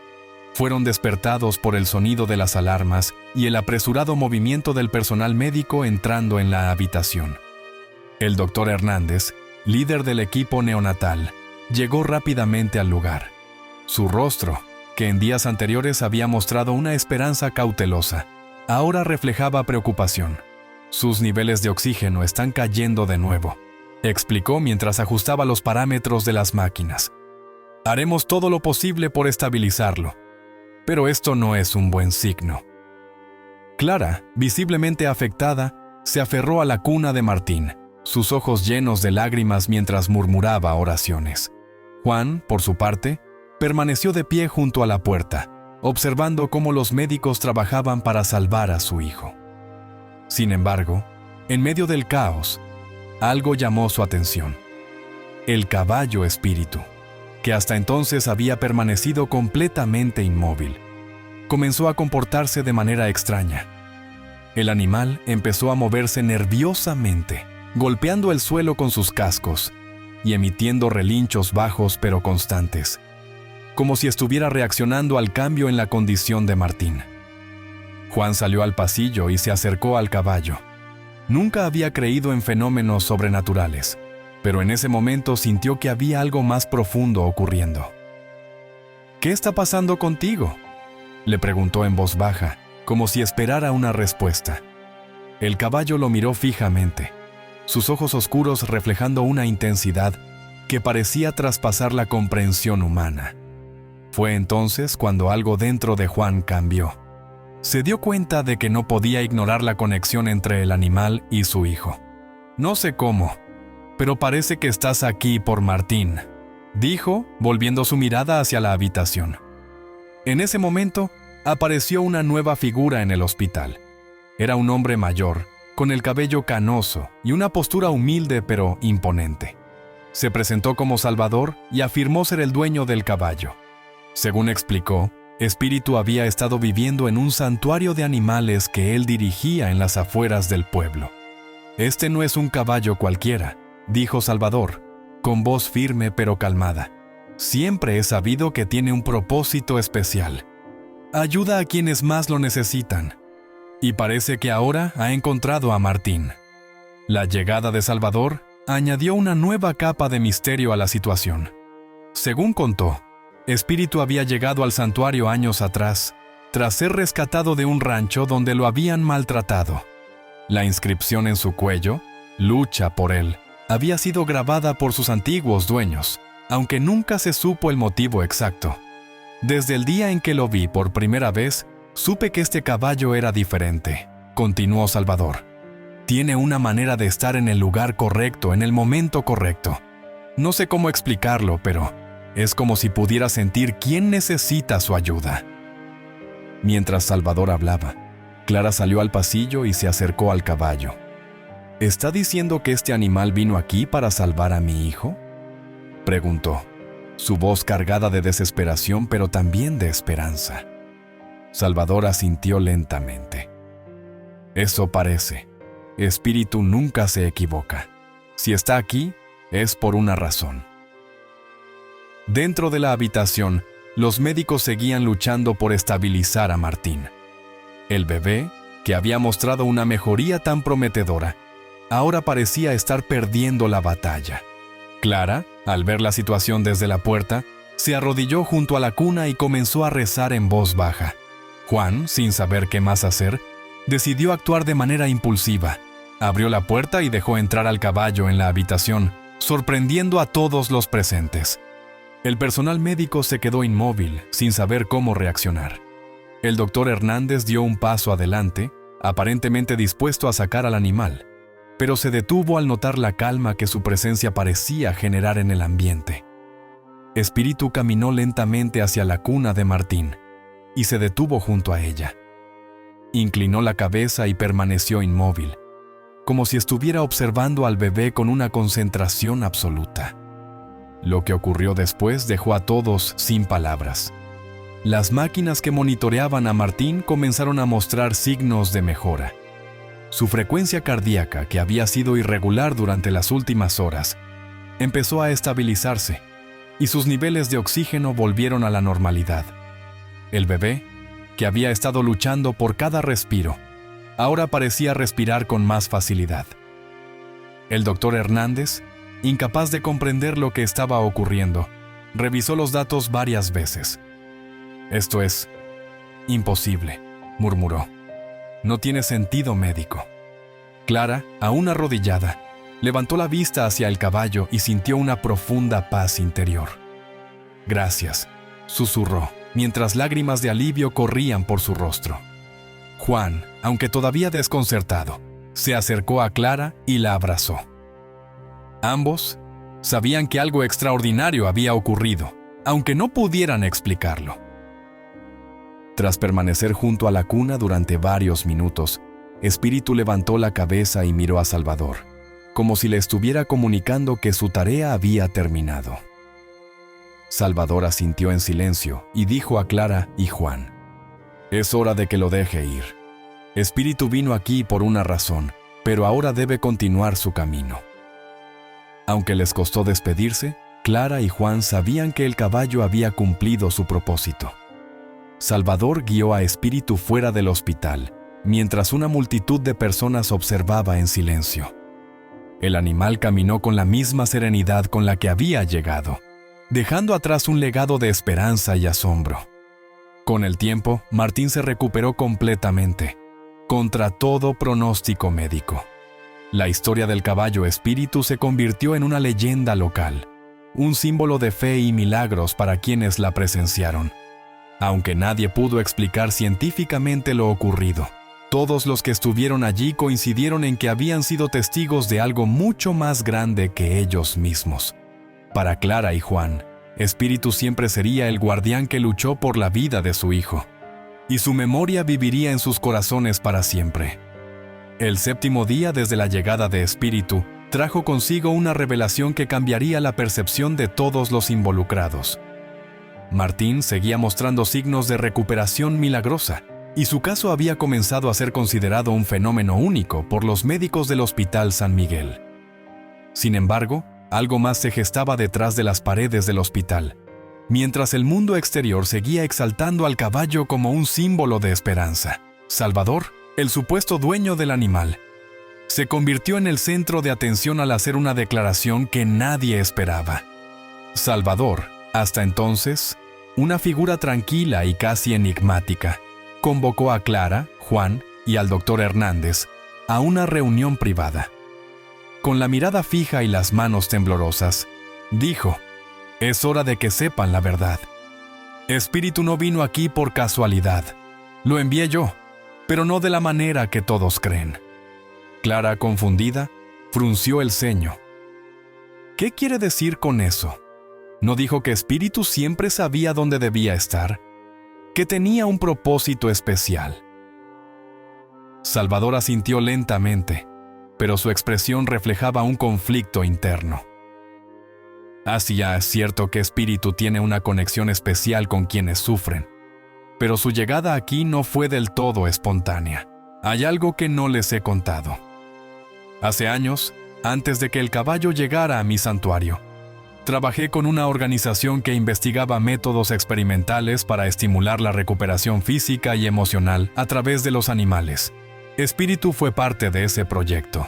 fueron despertados por el sonido de las alarmas y el apresurado movimiento del personal médico entrando en la habitación. El doctor Hernández, líder del equipo neonatal, llegó rápidamente al lugar. Su rostro, que en días anteriores había mostrado una esperanza cautelosa, ahora reflejaba preocupación. «Sus niveles de oxígeno están cayendo de nuevo», explicó mientras ajustaba los parámetros de las máquinas. «Haremos todo lo posible por estabilizarlo, pero esto no es un buen signo». Clara, visiblemente afectada, se aferró a la cuna de Martín, sus ojos llenos de lágrimas mientras murmuraba oraciones. Juan, por su parte, permaneció de pie junto a la puerta, observando cómo los médicos trabajaban para salvar a su hijo. Sin embargo, en medio del caos, algo llamó su atención. El caballo espíritu, que hasta entonces había permanecido completamente inmóvil, comenzó a comportarse de manera extraña. El animal empezó a moverse nerviosamente, golpeando el suelo con sus cascos y emitiendo relinchos bajos pero constantes, como si estuviera reaccionando al cambio en la condición de Martín. Juan salió al pasillo y se acercó al caballo. Nunca había creído en fenómenos sobrenaturales, pero en ese momento sintió que había algo más profundo ocurriendo. ¿Qué está pasando contigo?», le preguntó en voz baja, como si esperara una respuesta. El caballo lo miró fijamente, sus ojos oscuros reflejando una intensidad que parecía traspasar la comprensión humana. Fue entonces cuando algo dentro de Juan cambió. Se dio cuenta de que no podía ignorar la conexión entre el animal y su hijo. «No sé cómo, pero parece que estás aquí por Martín», dijo, volviendo su mirada hacia la habitación. En ese momento, apareció una nueva figura en el hospital. Era un hombre mayor, con el cabello canoso y una postura humilde pero imponente. Se presentó como Salvador y afirmó ser el dueño del caballo. Según explicó, Espíritu había estado viviendo en un santuario de animales que él dirigía en las afueras del pueblo. «Este no es un caballo cualquiera», dijo Salvador, con voz firme pero calmada. «Siempre he sabido que tiene un propósito especial. Ayuda a quienes más lo necesitan. Y parece que ahora ha encontrado a Martín». La llegada de Salvador añadió una nueva capa de misterio a la situación. Según contó, Espíritu había llegado al santuario años atrás, tras ser rescatado de un rancho donde lo habían maltratado. La inscripción en su cuello, «Lucha por él», había sido grabada por sus antiguos dueños, aunque nunca se supo el motivo exacto. «Desde el día en que lo vi por primera vez, supe que este caballo era diferente», continuó Salvador. «Tiene una manera de estar en el lugar correcto, en el momento correcto. No sé cómo explicarlo, pero es como si pudiera sentir quién necesita su ayuda». Mientras Salvador hablaba, Clara salió al pasillo y se acercó al caballo. «¿Está diciendo que este animal vino aquí para salvar a mi hijo?», preguntó, su voz cargada de desesperación pero también de esperanza. Salvador asintió lentamente. «Eso parece. Espíritu nunca se equivoca. Si está aquí, es por una razón». Dentro de la habitación, los médicos seguían luchando por estabilizar a Martín. El bebé, que había mostrado una mejoría tan prometedora, ahora parecía estar perdiendo la batalla. Clara, al ver la situación desde la puerta, se arrodilló junto a la cuna y comenzó a rezar en voz baja. Juan, sin saber qué más hacer, decidió actuar de manera impulsiva. Abrió la puerta y dejó entrar al caballo en la habitación, sorprendiendo a todos los presentes. El personal médico se quedó inmóvil, sin saber cómo reaccionar. El doctor Hernández dio un paso adelante, aparentemente dispuesto a sacar al animal, pero se detuvo al notar la calma que su presencia parecía generar en el ambiente. Espíritu caminó lentamente hacia la cuna de Martín y se detuvo junto a ella. Inclinó la cabeza y permaneció inmóvil, como si estuviera observando al bebé con una concentración absoluta. Lo que ocurrió después dejó a todos sin palabras. Las máquinas que monitoreaban a Martín comenzaron a mostrar signos de mejora. Su frecuencia cardíaca, que había sido irregular durante las últimas horas, empezó a estabilizarse y sus niveles de oxígeno volvieron a la normalidad. El bebé, que había estado luchando por cada respiro, ahora parecía respirar con más facilidad. El doctor Hernández, incapaz de comprender lo que estaba ocurriendo, revisó los datos varias veces. «Esto es imposible», murmuró. «No tiene sentido médico». Clara, aún arrodillada, levantó la vista hacia el caballo y sintió una profunda paz interior. «Gracias», susurró, mientras lágrimas de alivio corrían por su rostro. Juan, aunque todavía desconcertado, se acercó a Clara y la abrazó. Ambos sabían que algo extraordinario había ocurrido, aunque no pudieran explicarlo. Tras permanecer junto a la cuna durante varios minutos, Espíritu levantó la cabeza y miró a Salvador, como si le estuviera comunicando que su tarea había terminado. Salvador asintió en silencio y dijo a Clara y Juan: «Es hora de que lo deje ir. Espíritu vino aquí por una razón, pero ahora debe continuar su camino». Aunque les costó despedirse, Clara y Juan sabían que el caballo había cumplido su propósito. Salvador guió a Espíritu fuera del hospital, mientras una multitud de personas observaba en silencio. El animal caminó con la misma serenidad con la que había llegado, dejando atrás un legado de esperanza y asombro. Con el tiempo, Martín se recuperó completamente, contra todo pronóstico médico. La historia del caballo espíritu se convirtió en una leyenda local, un símbolo de fe y milagros para quienes la presenciaron. Aunque nadie pudo explicar científicamente lo ocurrido, todos los que estuvieron allí coincidieron en que habían sido testigos de algo mucho más grande que ellos mismos. Para Clara y Juan, Espíritu siempre sería el guardián que luchó por la vida de su hijo, y su memoria viviría en sus corazones para siempre. El séptimo día desde la llegada de Espíritu trajo consigo una revelación que cambiaría la percepción de todos los involucrados. Martín seguía mostrando signos de recuperación milagrosa, y su caso había comenzado a ser considerado un fenómeno único por los médicos del Hospital San Miguel. Sin embargo, algo más se gestaba detrás de las paredes del hospital, mientras el mundo exterior seguía exaltando al caballo como un símbolo de esperanza. Salvador, el supuesto dueño del animal, se convirtió en el centro de atención al hacer una declaración que nadie esperaba. Salvador, hasta entonces, una figura tranquila y casi enigmática, convocó a Clara, Juan y al doctor Hernández a una reunión privada. Con la mirada fija y las manos temblorosas, dijo: «Es hora de que sepan la verdad. Espíritu no vino aquí por casualidad. Lo envié yo, pero no de la manera que todos creen». Clara, confundida, frunció el ceño. ¿Qué quiere decir con eso? ¿No dijo que Espíritu siempre sabía dónde debía estar? ¿Que tenía un propósito especial? Salvador asintió lentamente, pero su expresión reflejaba un conflicto interno. Así ya es cierto que Espíritu tiene una conexión especial con quienes sufren, pero su llegada aquí no fue del todo espontánea. Hay algo que no les he contado. Hace años, antes de que el caballo llegara a mi santuario, trabajé con una organización que investigaba métodos experimentales para estimular la recuperación física y emocional a través de los animales. Espíritu fue parte de ese proyecto.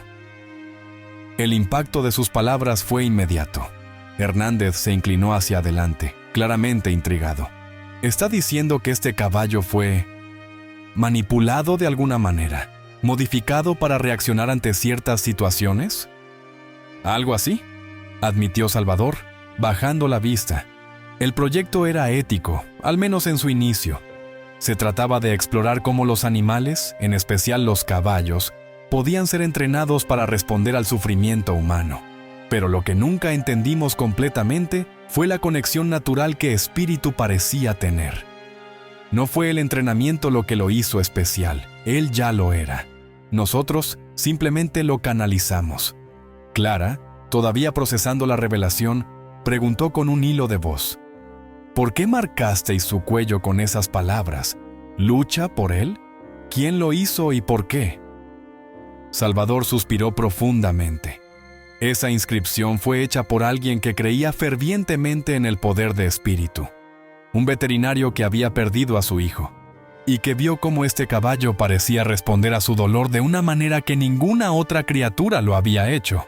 El impacto de sus palabras fue inmediato. Hernández se inclinó hacia adelante, claramente intrigado. ¿Está diciendo que este caballo fue manipulado de alguna manera, modificado para reaccionar ante ciertas situaciones? Algo así, admitió Salvador, bajando la vista. El proyecto era ético, al menos en su inicio. Se trataba de explorar cómo los animales, en especial los caballos, podían ser entrenados para responder al sufrimiento humano. Pero lo que nunca entendimos completamente fue la conexión natural que Espíritu parecía tener. No fue el entrenamiento lo que lo hizo especial, él ya lo era. Nosotros simplemente lo canalizamos. Clara, todavía procesando la revelación, preguntó con un hilo de voz: ¿por qué marcasteis su cuello con esas palabras? ¿Lucha por él? ¿Quién lo hizo y por qué? Salvador suspiró profundamente. Esa inscripción fue hecha por alguien que creía fervientemente en el poder de Espíritu. Un veterinario que había perdido a su hijo, y que vio cómo este caballo parecía responder a su dolor de una manera que ninguna otra criatura lo había hecho.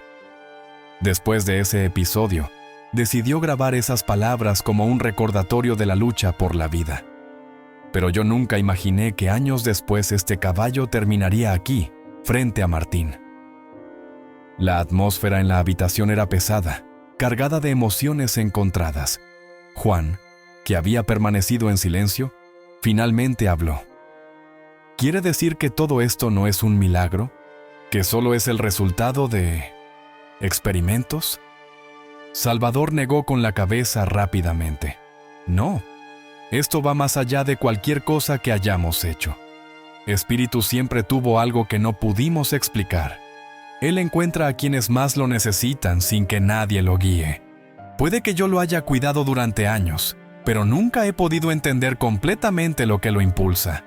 Después de ese episodio, decidió grabar esas palabras como un recordatorio de la lucha por la vida. Pero yo nunca imaginé que años después este caballo terminaría aquí, frente a Martín. La atmósfera en la habitación era pesada, cargada de emociones encontradas. Juan, que había permanecido en silencio, finalmente habló. ¿Quiere decir que todo esto no es un milagro? ¿Que solo es el resultado de experimentos? Salvador negó con la cabeza rápidamente. No, esto va más allá de cualquier cosa que hayamos hecho. Espíritu siempre tuvo algo que no pudimos explicar. Él encuentra a quienes más lo necesitan sin que nadie lo guíe. Puede que yo lo haya cuidado durante años, pero nunca he podido entender completamente lo que lo impulsa.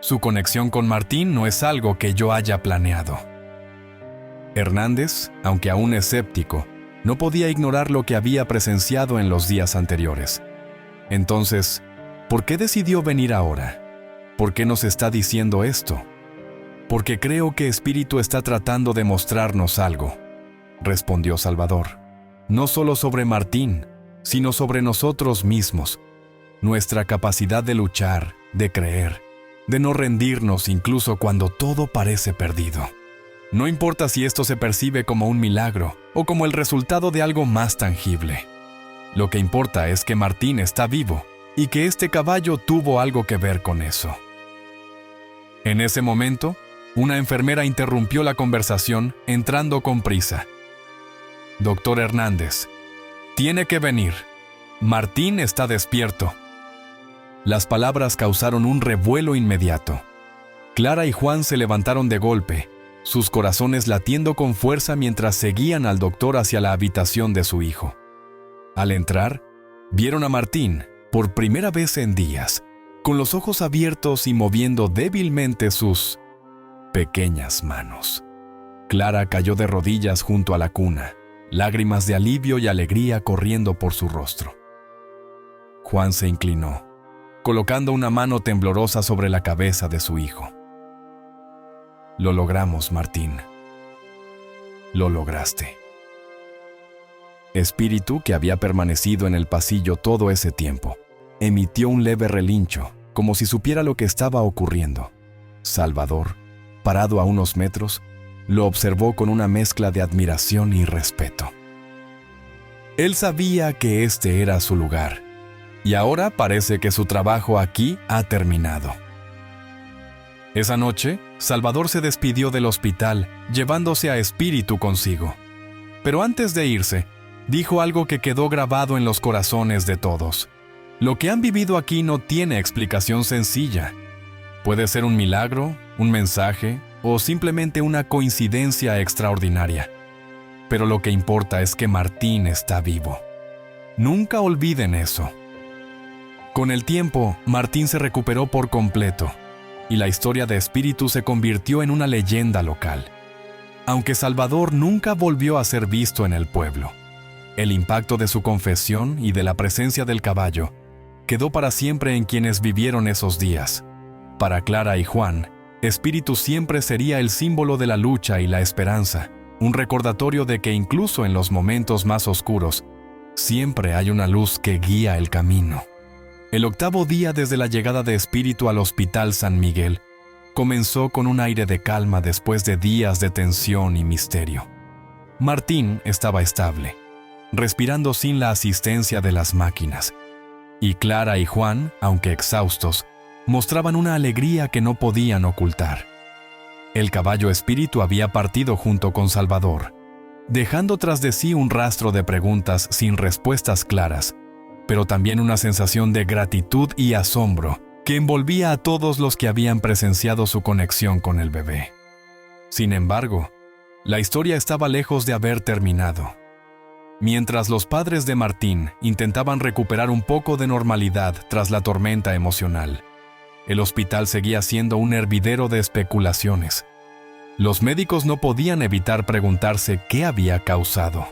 Su conexión con Martín no es algo que yo haya planeado. Hernández, aunque aún escéptico, no podía ignorar lo que había presenciado en los días anteriores. Entonces, ¿por qué decidió venir ahora? ¿Por qué nos está diciendo esto? Porque creo que Espíritu está tratando de mostrarnos algo, respondió Salvador. No solo sobre Martín, sino sobre nosotros mismos, nuestra capacidad de luchar, de creer, de no rendirnos incluso cuando todo parece perdido. No importa si esto se percibe como un milagro o como el resultado de algo más tangible. Lo que importa es que Martín está vivo y que este caballo tuvo algo que ver con eso. En ese momento, una enfermera interrumpió la conversación entrando con prisa. «Doctor Hernández, tiene que venir. Martín está despierto». Las palabras causaron un revuelo inmediato. Clara y Juan se levantaron de golpe, sus corazones latiendo con fuerza mientras seguían al doctor hacia la habitación de su hijo. Al entrar, vieron a Martín, por primera vez en días, con los ojos abiertos y moviendo débilmente sus pequeñas manos. Clara cayó de rodillas junto a la cuna, lágrimas de alivio y alegría corriendo por su rostro. Juan se inclinó, colocando una mano temblorosa sobre la cabeza de su hijo. «Lo logramos, Martín. Lo lograste». Espíritu, que había permanecido en el pasillo todo ese tiempo, emitió un leve relincho, como si supiera lo que estaba ocurriendo. Salvador, parado a unos metros, lo observó con una mezcla de admiración y respeto. Él sabía que este era su lugar, y ahora parece que su trabajo aquí ha terminado. Esa noche, Salvador se despidió del hospital, llevándose a Espíritu consigo. Pero antes de irse, dijo algo que quedó grabado en los corazones de todos. Lo que han vivido aquí no tiene explicación sencilla. Puede ser un milagro, un mensaje o simplemente una coincidencia extraordinaria. Pero lo que importa es que Martín está vivo. Nunca olviden eso. Con el tiempo, Martín se recuperó por completo, y la historia de Espíritu se convirtió en una leyenda local. Aunque Salvador nunca volvió a ser visto en el pueblo, el impacto de su confesión y de la presencia del caballo quedó para siempre en quienes vivieron esos días. Para Clara y Juan, Espíritu siempre sería el símbolo de la lucha y la esperanza, un recordatorio de que incluso en los momentos más oscuros, siempre hay una luz que guía el camino. El 8º día desde la llegada de Espíritu al Hospital San Miguel comenzó con un aire de calma después de días de tensión y misterio. Martín estaba estable, respirando sin la asistencia de las máquinas, y Clara y Juan, aunque exhaustos, mostraban una alegría que no podían ocultar. El caballo Espíritu había partido junto con Salvador, dejando tras de sí un rastro de preguntas sin respuestas claras, pero también una sensación de gratitud y asombro que envolvía a todos los que habían presenciado su conexión con el bebé. Sin embargo, la historia estaba lejos de haber terminado. Mientras los padres de Martín intentaban recuperar un poco de normalidad tras la tormenta emocional, el hospital seguía siendo un hervidero de especulaciones. Los médicos no podían evitar preguntarse qué había causado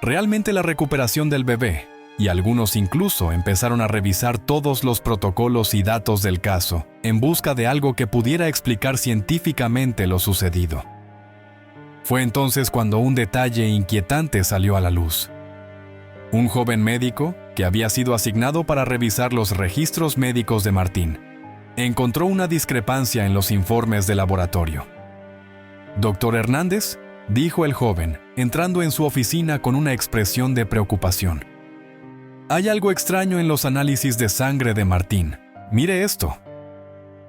realmente la recuperación del bebé, y algunos incluso empezaron a revisar todos los protocolos y datos del caso en busca de algo que pudiera explicar científicamente lo sucedido. Fue entonces cuando un detalle inquietante salió a la luz. Un joven médico, que había sido asignado para revisar los registros médicos de Martín, encontró una discrepancia en los informes de laboratorio. «Doctor Hernández», dijo el joven, entrando en su oficina con una expresión de preocupación. «Hay algo extraño en los análisis de sangre de Martín. Mire esto».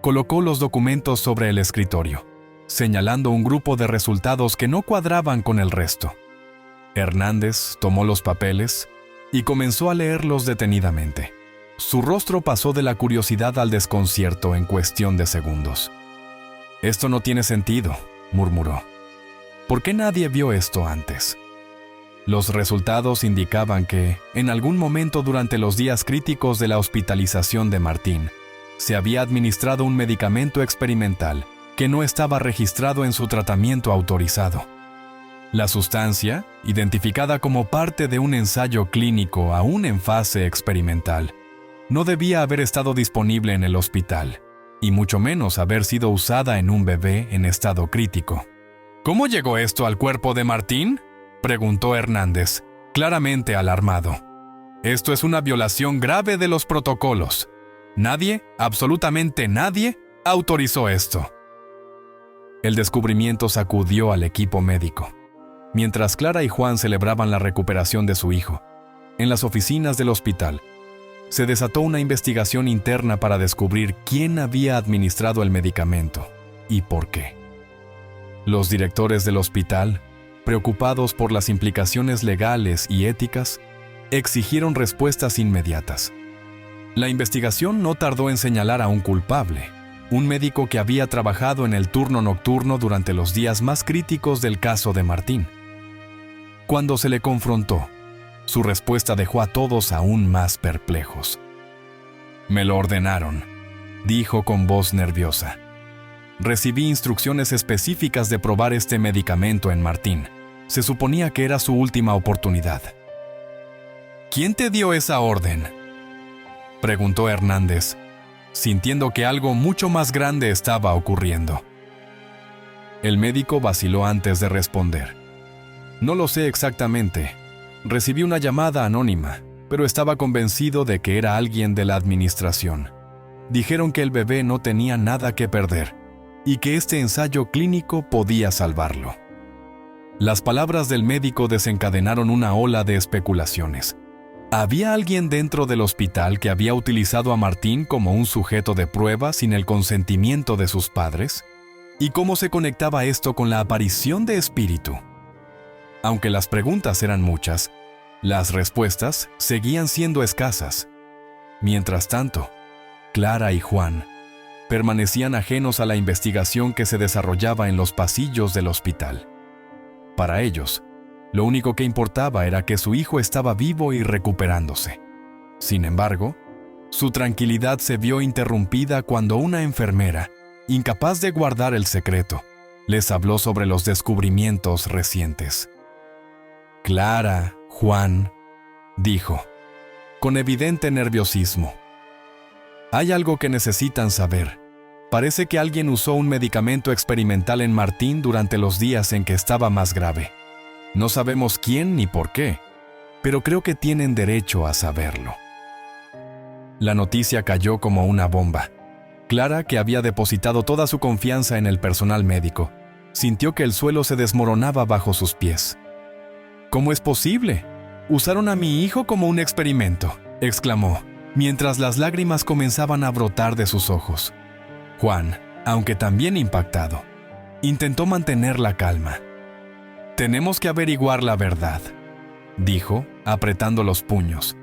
Colocó los documentos sobre el escritorio, señalando un grupo de resultados que no cuadraban con el resto. Hernández tomó los papeles y comenzó a leerlos detenidamente. Su rostro pasó de la curiosidad al desconcierto en cuestión de segundos. «Esto no tiene sentido», murmuró. «¿Por qué nadie vio esto antes?». Los resultados indicaban que, en algún momento durante los días críticos de la hospitalización de Martín, se había administrado un medicamento experimental que no estaba registrado en su tratamiento autorizado. La sustancia, identificada como parte de un ensayo clínico aún en fase experimental, no debía haber estado disponible en el hospital, y mucho menos haber sido usada en un bebé en estado crítico. «¿Cómo llegó esto al cuerpo de Martín?», preguntó Hernández, claramente alarmado. Esto es una violación grave de los protocolos. Nadie, absolutamente nadie, autorizó esto. El descubrimiento sacudió al equipo médico. Mientras Clara y Juan celebraban la recuperación de su hijo, en las oficinas del hospital, se desató una investigación interna para descubrir quién había administrado el medicamento y por qué. Los directores del hospital, preocupados por las implicaciones legales y éticas, exigieron respuestas inmediatas. La investigación no tardó en señalar a un culpable, un médico que había trabajado en el turno nocturno durante los días más críticos del caso de Martín. Cuando se le confrontó, su respuesta dejó a todos aún más perplejos. «Me lo ordenaron», dijo con voz nerviosa. «Recibí instrucciones específicas de probar este medicamento en Martín. Se suponía que era su última oportunidad». «¿Quién te dio esa orden?», preguntó Hernández, sintiendo que algo mucho más grande estaba ocurriendo. El médico vaciló antes de responder. «No lo sé exactamente. Recibí una llamada anónima, pero estaba convencido de que era alguien de la administración. Dijeron que el bebé no tenía nada que perder y que este ensayo clínico podía salvarlo». Las palabras del médico desencadenaron una ola de especulaciones. ¿Había alguien dentro del hospital que había utilizado a Martín como un sujeto de prueba sin el consentimiento de sus padres? ¿Y cómo se conectaba esto con la aparición de espíritu? Aunque las preguntas eran muchas, las respuestas seguían siendo escasas. Mientras tanto, Clara y Juan permanecían ajenos a la investigación que se desarrollaba en los pasillos del hospital. Para ellos, lo único que importaba era que su hijo estaba vivo y recuperándose. Sin embargo, su tranquilidad se vio interrumpida cuando una enfermera, incapaz de guardar el secreto, les habló sobre los descubrimientos recientes. «Clara, Juan», dijo, con evidente nerviosismo. «Hay algo que necesitan saber. Parece que alguien usó un medicamento experimental en Martín durante los días en que estaba más grave. No sabemos quién ni por qué, pero creo que tienen derecho a saberlo». La noticia cayó como una bomba. Clara, que había depositado toda su confianza en el personal médico, sintió que el suelo se desmoronaba bajo sus pies. «¿Cómo es posible? Usaron a mi hijo como un experimento», exclamó, mientras las lágrimas comenzaban a brotar de sus ojos. Juan, aunque también impactado, intentó mantener la calma. «Tenemos que averiguar la verdad», dijo, apretando los puños.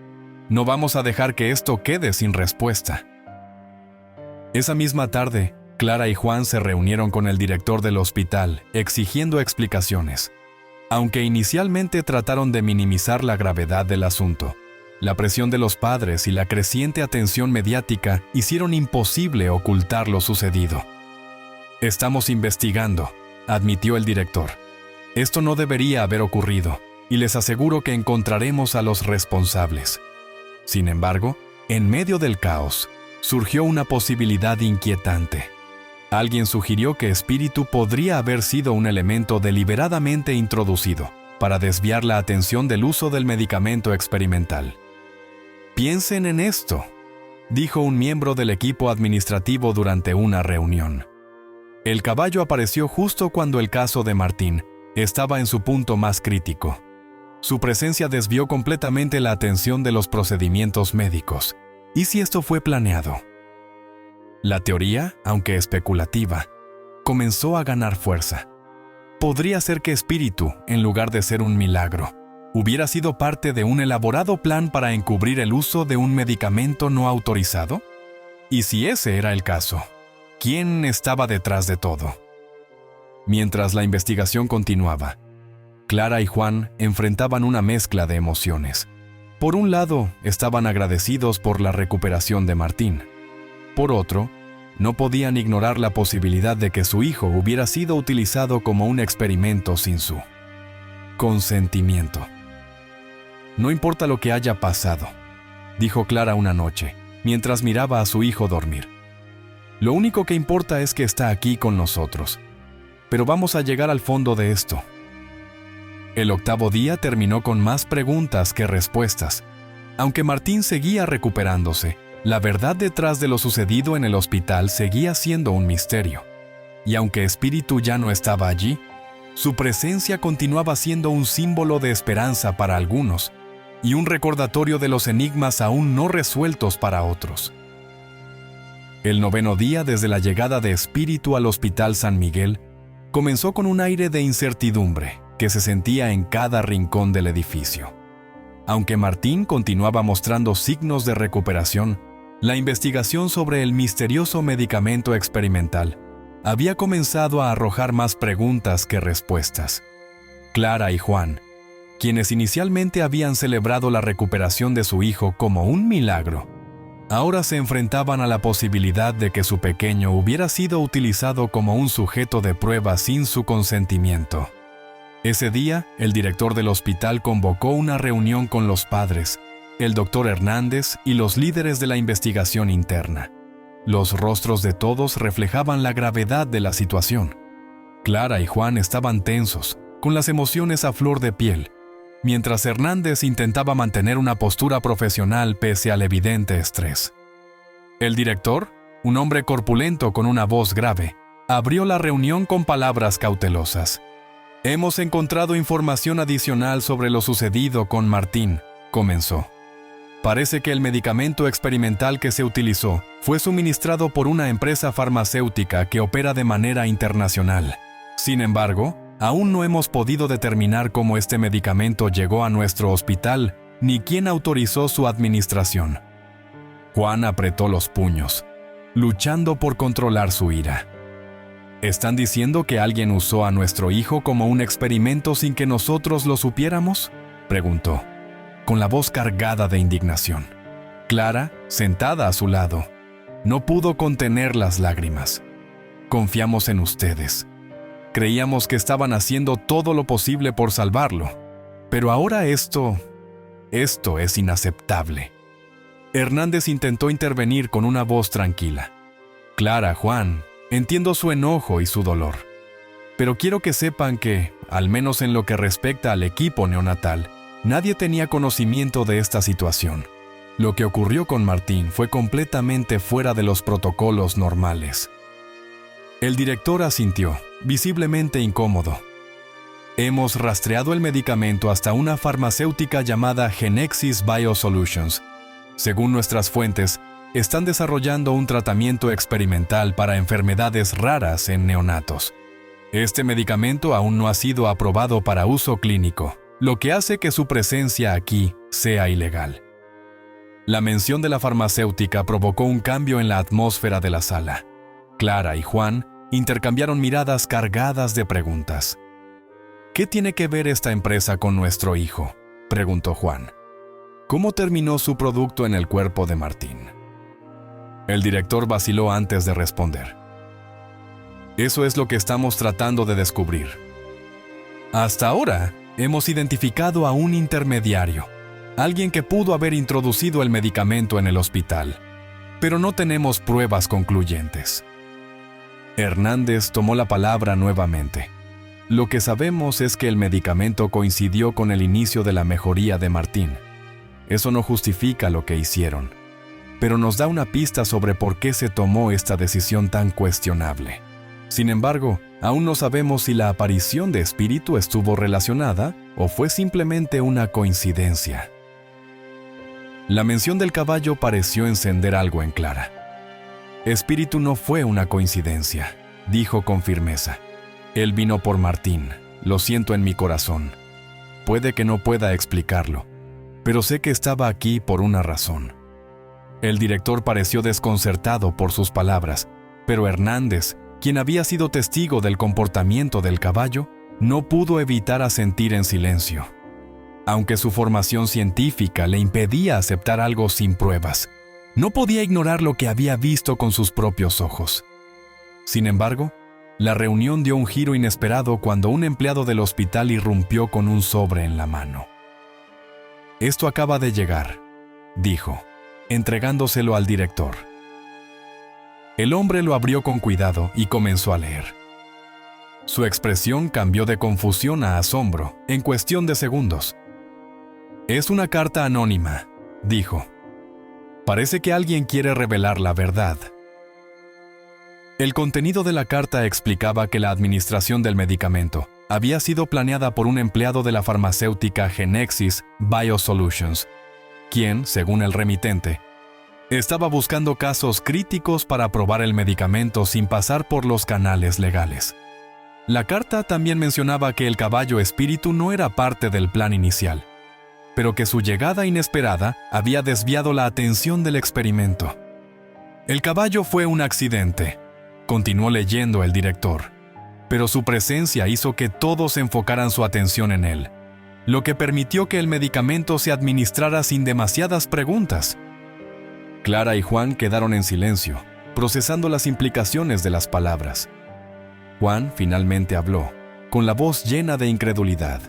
«No vamos a dejar que esto quede sin respuesta». Esa misma tarde, Clara y Juan se reunieron con el director del hospital, exigiendo explicaciones. Aunque inicialmente trataron de minimizar la gravedad del asunto, la presión de los padres y la creciente atención mediática hicieron imposible ocultar lo sucedido. «Estamos investigando», admitió el director. «Esto no debería haber ocurrido, y les aseguro que encontraremos a los responsables». Sin embargo, en medio del caos, surgió una posibilidad inquietante. Alguien sugirió que espíritu podría haber sido un elemento deliberadamente introducido para desviar la atención del uso del medicamento experimental. «Piensen en esto», dijo un miembro del equipo administrativo durante una reunión. El caballo apareció justo cuando el caso de Martín estaba en su punto más crítico. Su presencia desvió completamente la atención de los procedimientos médicos. ¿Y si esto fue planeado? La teoría, aunque especulativa, comenzó a ganar fuerza. Podría ser que espíritu, en lugar de ser un milagro, hubiera sido parte de un elaborado plan para encubrir el uso de un medicamento no autorizado. Y si ese era el caso, ¿quién estaba detrás de todo? Mientras la investigación continuaba, Clara y Juan enfrentaban una mezcla de emociones. Por un lado, estaban agradecidos por la recuperación de Martín. Por otro, no podían ignorar la posibilidad de que su hijo hubiera sido utilizado como un experimento sin su consentimiento. «No importa lo que haya pasado», dijo Clara una noche, mientras miraba a su hijo dormir. «Lo único que importa es que está aquí con nosotros. Pero vamos a llegar al fondo de esto». El octavo día terminó con más preguntas que respuestas. Aunque Martín seguía recuperándose, la verdad detrás de lo sucedido en el hospital seguía siendo un misterio. Y aunque Espíritu ya no estaba allí, su presencia continuaba siendo un símbolo de esperanza para algunos y un recordatorio de los enigmas aún no resueltos para otros. El 9º día desde la llegada de Espíritu al Hospital San Miguel comenzó con un aire de incertidumbre que se sentía en cada rincón del edificio. Aunque Martín continuaba mostrando signos de recuperación, la investigación sobre el misterioso medicamento experimental había comenzado a arrojar más preguntas que respuestas. Clara y Juan, quienes inicialmente habían celebrado la recuperación de su hijo como un milagro, ahora se enfrentaban a la posibilidad de que su pequeño hubiera sido utilizado como un sujeto de prueba sin su consentimiento. Ese día, el director del hospital convocó una reunión con los padres, el doctor Hernández y los líderes de la investigación interna. Los rostros de todos reflejaban la gravedad de la situación. Clara y Juan estaban tensos, con las emociones a flor de piel, mientras Hernández intentaba mantener una postura profesional pese al evidente estrés. El director, un hombre corpulento con una voz grave, abrió la reunión con palabras cautelosas. «Hemos encontrado información adicional sobre lo sucedido con Martín», comenzó. «Parece que el medicamento experimental que se utilizó fue suministrado por una empresa farmacéutica que opera de manera internacional. Sin embargo, aún no hemos podido determinar cómo este medicamento llegó a nuestro hospital ni quién autorizó su administración». Juan apretó los puños, luchando por controlar su ira. ¿Están diciendo que alguien usó a nuestro hijo como un experimento sin que nosotros lo supiéramos?, preguntó, con la voz cargada de indignación. Clara, sentada a su lado, no pudo contener las lágrimas. «Confiamos en ustedes. Creíamos que estaban haciendo todo lo posible por salvarlo. Pero ahora esto es inaceptable». Hernández intentó intervenir con una voz tranquila. «Clara, Juan, entiendo su enojo y su dolor. Pero quiero que sepan que, al menos en lo que respecta al equipo neonatal, nadie tenía conocimiento de esta situación. Lo que ocurrió con Martín fue completamente fuera de los protocolos normales». El director asintió, visiblemente incómodo. «Hemos rastreado el medicamento hasta una farmacéutica llamada Genexis Biosolutions. Según nuestras fuentes, están desarrollando un tratamiento experimental para enfermedades raras en neonatos. Este medicamento aún no ha sido aprobado para uso clínico, lo que hace que su presencia aquí sea ilegal». La mención de la farmacéutica provocó un cambio en la atmósfera de la sala. Clara y Juan intercambiaron miradas cargadas de preguntas. «¿Qué tiene que ver esta empresa con nuestro hijo?», preguntó Juan. «¿Cómo terminó su producto en el cuerpo de Martín?». El director vaciló antes de responder. «Eso es lo que estamos tratando de descubrir. Hasta ahora, hemos identificado a un intermediario, alguien que pudo haber introducido el medicamento en el hospital, pero no tenemos pruebas concluyentes». Hernández tomó la palabra nuevamente. «Lo que sabemos es que el medicamento coincidió con el inicio de la mejoría de Martín. Eso no justifica lo que hicieron, pero nos da una pista sobre por qué se tomó esta decisión tan cuestionable. Sin embargo, aún no sabemos si la aparición de Espíritu estuvo relacionada o fue simplemente una coincidencia». La mención del caballo pareció encender algo en Clara. «Espíritu no fue una coincidencia», dijo con firmeza. «Él vino por Martín, lo siento en mi corazón. Puede que no pueda explicarlo, pero sé que estaba aquí por una razón». El director pareció desconcertado por sus palabras, pero Hernández, quien había sido testigo del comportamiento del caballo, no pudo evitar asentir en silencio. Aunque su formación científica le impedía aceptar algo sin pruebas, no podía ignorar lo que había visto con sus propios ojos. Sin embargo, la reunión dio un giro inesperado cuando un empleado del hospital irrumpió con un sobre en la mano. «Esto acaba de llegar», dijo, entregándoselo al director. El hombre lo abrió con cuidado y comenzó a leer. Su expresión cambió de confusión a asombro en cuestión de segundos. «Es una carta anónima», dijo. Parece que alguien quiere revelar la verdad. El contenido de la carta explicaba que la administración del medicamento había sido planeada por un empleado de la farmacéutica Genexis Biosolutions, quien, según el remitente, estaba buscando casos críticos para probar el medicamento sin pasar por los canales legales. La carta también mencionaba que el caballo espíritu no era parte del plan inicial, pero que su llegada inesperada había desviado la atención del experimento. El caballo fue un accidente, continuó leyendo el director, pero su presencia hizo que todos enfocaran su atención en él, lo que permitió que el medicamento se administrara sin demasiadas preguntas. Clara y Juan quedaron en silencio, procesando las implicaciones de las palabras. Juan finalmente habló, con la voz llena de incredulidad.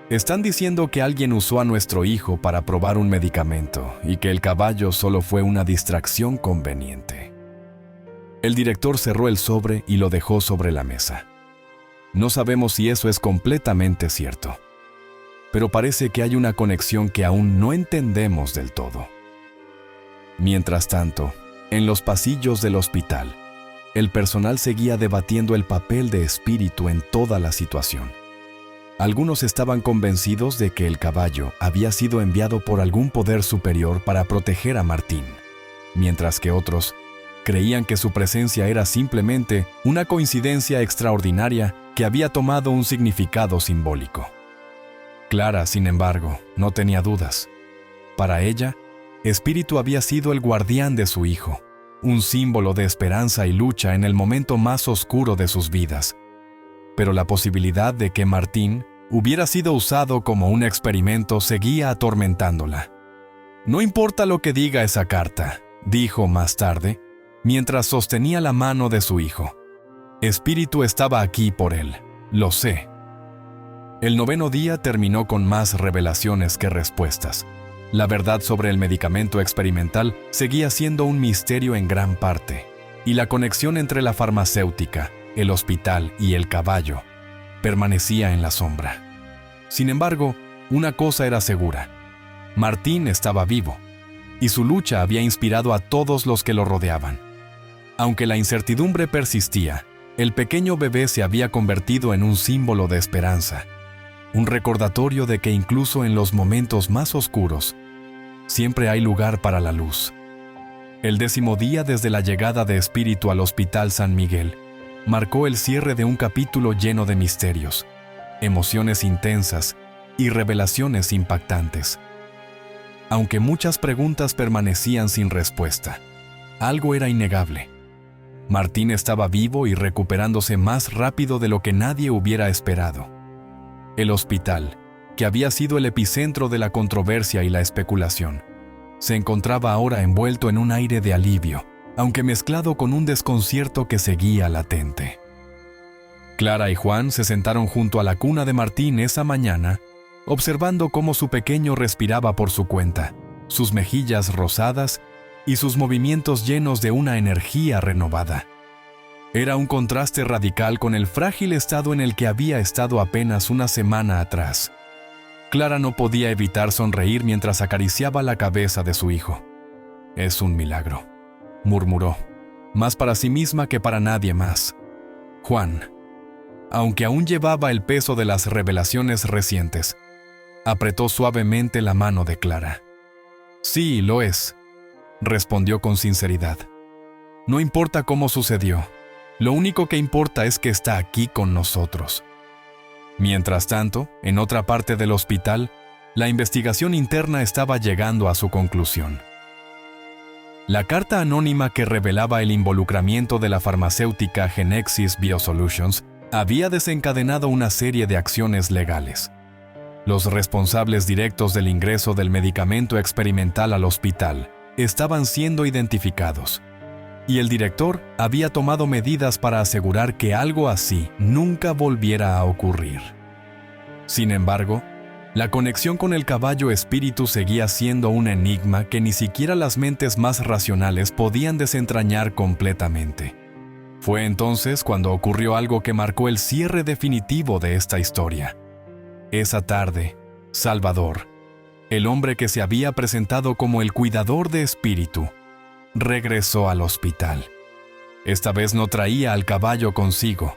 Están diciendo que alguien usó a nuestro hijo para probar un medicamento y que el caballo solo fue una distracción conveniente. El director cerró el sobre y lo dejó sobre la mesa. No sabemos si eso es completamente cierto, pero parece que hay una conexión que aún no entendemos del todo. Mientras tanto, en los pasillos del hospital, el personal seguía debatiendo el papel de espíritu en toda la situación. Algunos estaban convencidos de que el caballo había sido enviado por algún poder superior para proteger a Martín, mientras que otros creían que su presencia era simplemente una coincidencia extraordinaria que había tomado un significado simbólico. Clara, sin embargo, no tenía dudas. Para ella, Espíritu había sido el guardián de su hijo, un símbolo de esperanza y lucha en el momento más oscuro de sus vidas. Pero la posibilidad de que Martín hubiera sido usado como un experimento seguía atormentándola. No importa lo que diga esa carta, dijo más tarde, mientras sostenía la mano de su hijo. Espíritu estaba aquí por él, lo sé. El 9º día terminó con más revelaciones que respuestas. La verdad sobre el medicamento experimental seguía siendo un misterio en gran parte, y la conexión entre la farmacéutica, el hospital y el caballo permanecía en la sombra. Sin embargo, una cosa era segura: Martín estaba vivo, y su lucha había inspirado a todos los que lo rodeaban. Aunque la incertidumbre persistía, el pequeño bebé se había convertido en un símbolo de esperanza, un recordatorio de que incluso en los momentos más oscuros, siempre hay lugar para la luz. El 10º día desde la llegada de Espíritu al Hospital San Miguel marcó el cierre de un capítulo lleno de misterios, emociones intensas y revelaciones impactantes. Aunque muchas preguntas permanecían sin respuesta, algo era innegable. Martín estaba vivo y recuperándose más rápido de lo que nadie hubiera esperado. El hospital, que había sido el epicentro de la controversia y la especulación, se encontraba ahora envuelto en un aire de alivio, aunque mezclado con un desconcierto que seguía latente. Clara y Juan se sentaron junto a la cuna de Martín esa mañana, observando cómo su pequeño respiraba por su cuenta, sus mejillas rosadas y sus movimientos llenos de una energía renovada. Era un contraste radical con el frágil estado en el que había estado apenas una semana atrás. Clara no podía evitar sonreír mientras acariciaba la cabeza de su hijo. «Es un milagro», murmuró, más para sí misma que para nadie más. Juan, aunque aún llevaba el peso de las revelaciones recientes, apretó suavemente la mano de Clara. «Sí, lo es», respondió con sinceridad. «No importa cómo sucedió. Lo único que importa es que está aquí con nosotros». Mientras tanto, en otra parte del hospital, la investigación interna estaba llegando a su conclusión. La carta anónima que revelaba el involucramiento de la farmacéutica Genexis Biosolutions había desencadenado una serie de acciones legales. Los responsables directos del ingreso del medicamento experimental al hospital estaban siendo identificados, y el director había tomado medidas para asegurar que algo así nunca volviera a ocurrir. Sin embargo, la conexión con el caballo espíritu seguía siendo un enigma que ni siquiera las mentes más racionales podían desentrañar completamente. Fue entonces cuando ocurrió algo que marcó el cierre definitivo de esta historia. Esa tarde, Salvador, el hombre que se había presentado como el cuidador de espíritu, regresó al hospital. Esta vez no traía al caballo consigo,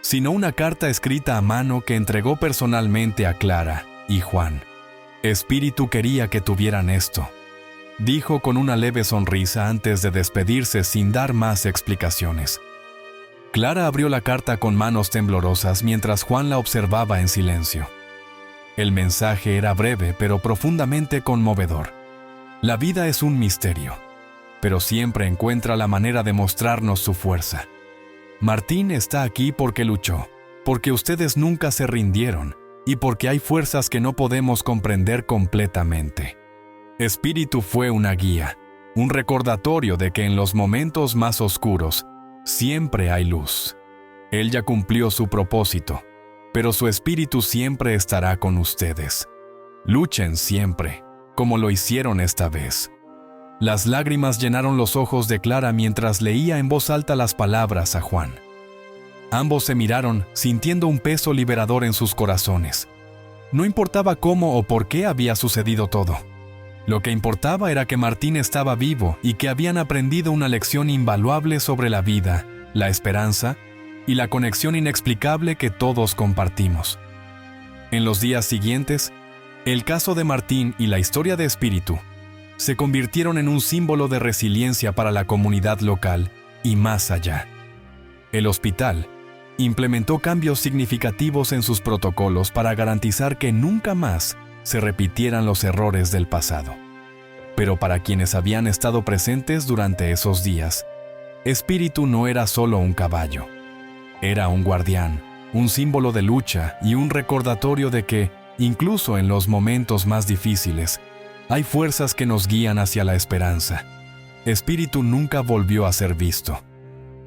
sino una carta escrita a mano que entregó personalmente a Clara y Juan. Espíritu quería que tuvieran esto, dijo con una leve sonrisa antes de despedirse sin dar más explicaciones. Clara abrió la carta con manos temblorosas mientras Juan la observaba en silencio. El mensaje era breve pero profundamente conmovedor. La vida es un misterio, pero siempre encuentra la manera de mostrarnos su fuerza. Martín está aquí porque luchó, porque ustedes nunca se rindieron y porque hay fuerzas que no podemos comprender completamente. Espíritu fue una guía, un recordatorio de que en los momentos más oscuros siempre hay luz. Él ya cumplió su propósito, pero su espíritu siempre estará con ustedes. Luchen siempre, como lo hicieron esta vez. Las lágrimas llenaron los ojos de Clara mientras leía en voz alta las palabras a Juan. Ambos se miraron, sintiendo un peso liberador en sus corazones. No importaba cómo o por qué había sucedido todo. Lo que importaba era que Martín estaba vivo y que habían aprendido una lección invaluable sobre la vida, la esperanza y la conexión inexplicable que todos compartimos. En los días siguientes, el caso de Martín y la historia de Espíritu se convirtieron en un símbolo de resiliencia para la comunidad local y más allá. El hospital implementó cambios significativos en sus protocolos para garantizar que nunca más se repitieran los errores del pasado. Pero para quienes habían estado presentes durante esos días, Espíritu no era solo un caballo. Era un guardián, un símbolo de lucha y un recordatorio de que, incluso en los momentos más difíciles, hay fuerzas que nos guían hacia la esperanza. Espíritu nunca volvió a ser visto.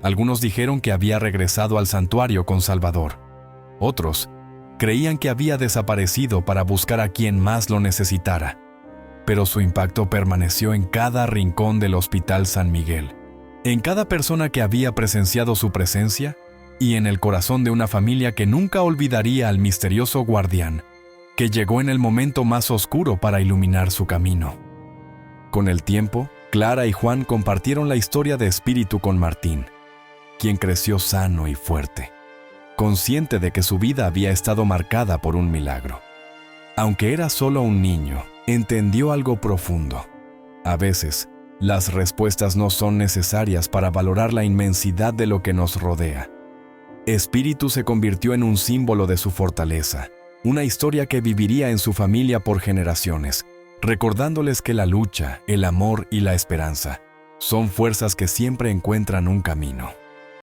Algunos dijeron que había regresado al santuario con Salvador. Otros creían que había desaparecido para buscar a quien más lo necesitara. Pero su impacto permaneció en cada rincón del Hospital San Miguel, en cada persona que había presenciado su presencia y en el corazón de una familia que nunca olvidaría al misterioso guardián que llegó en el momento más oscuro para iluminar su camino. Con el tiempo, Clara y Juan compartieron la historia de Espíritu con Martín, quien creció sano y fuerte, consciente de que su vida había estado marcada por un milagro. Aunque era solo un niño, entendió algo profundo. A veces, las respuestas no son necesarias para valorar la inmensidad de lo que nos rodea. Espíritu se convirtió en un símbolo de su fortaleza, una historia que viviría en su familia por generaciones, recordándoles que la lucha, el amor y la esperanza son fuerzas que siempre encuentran un camino.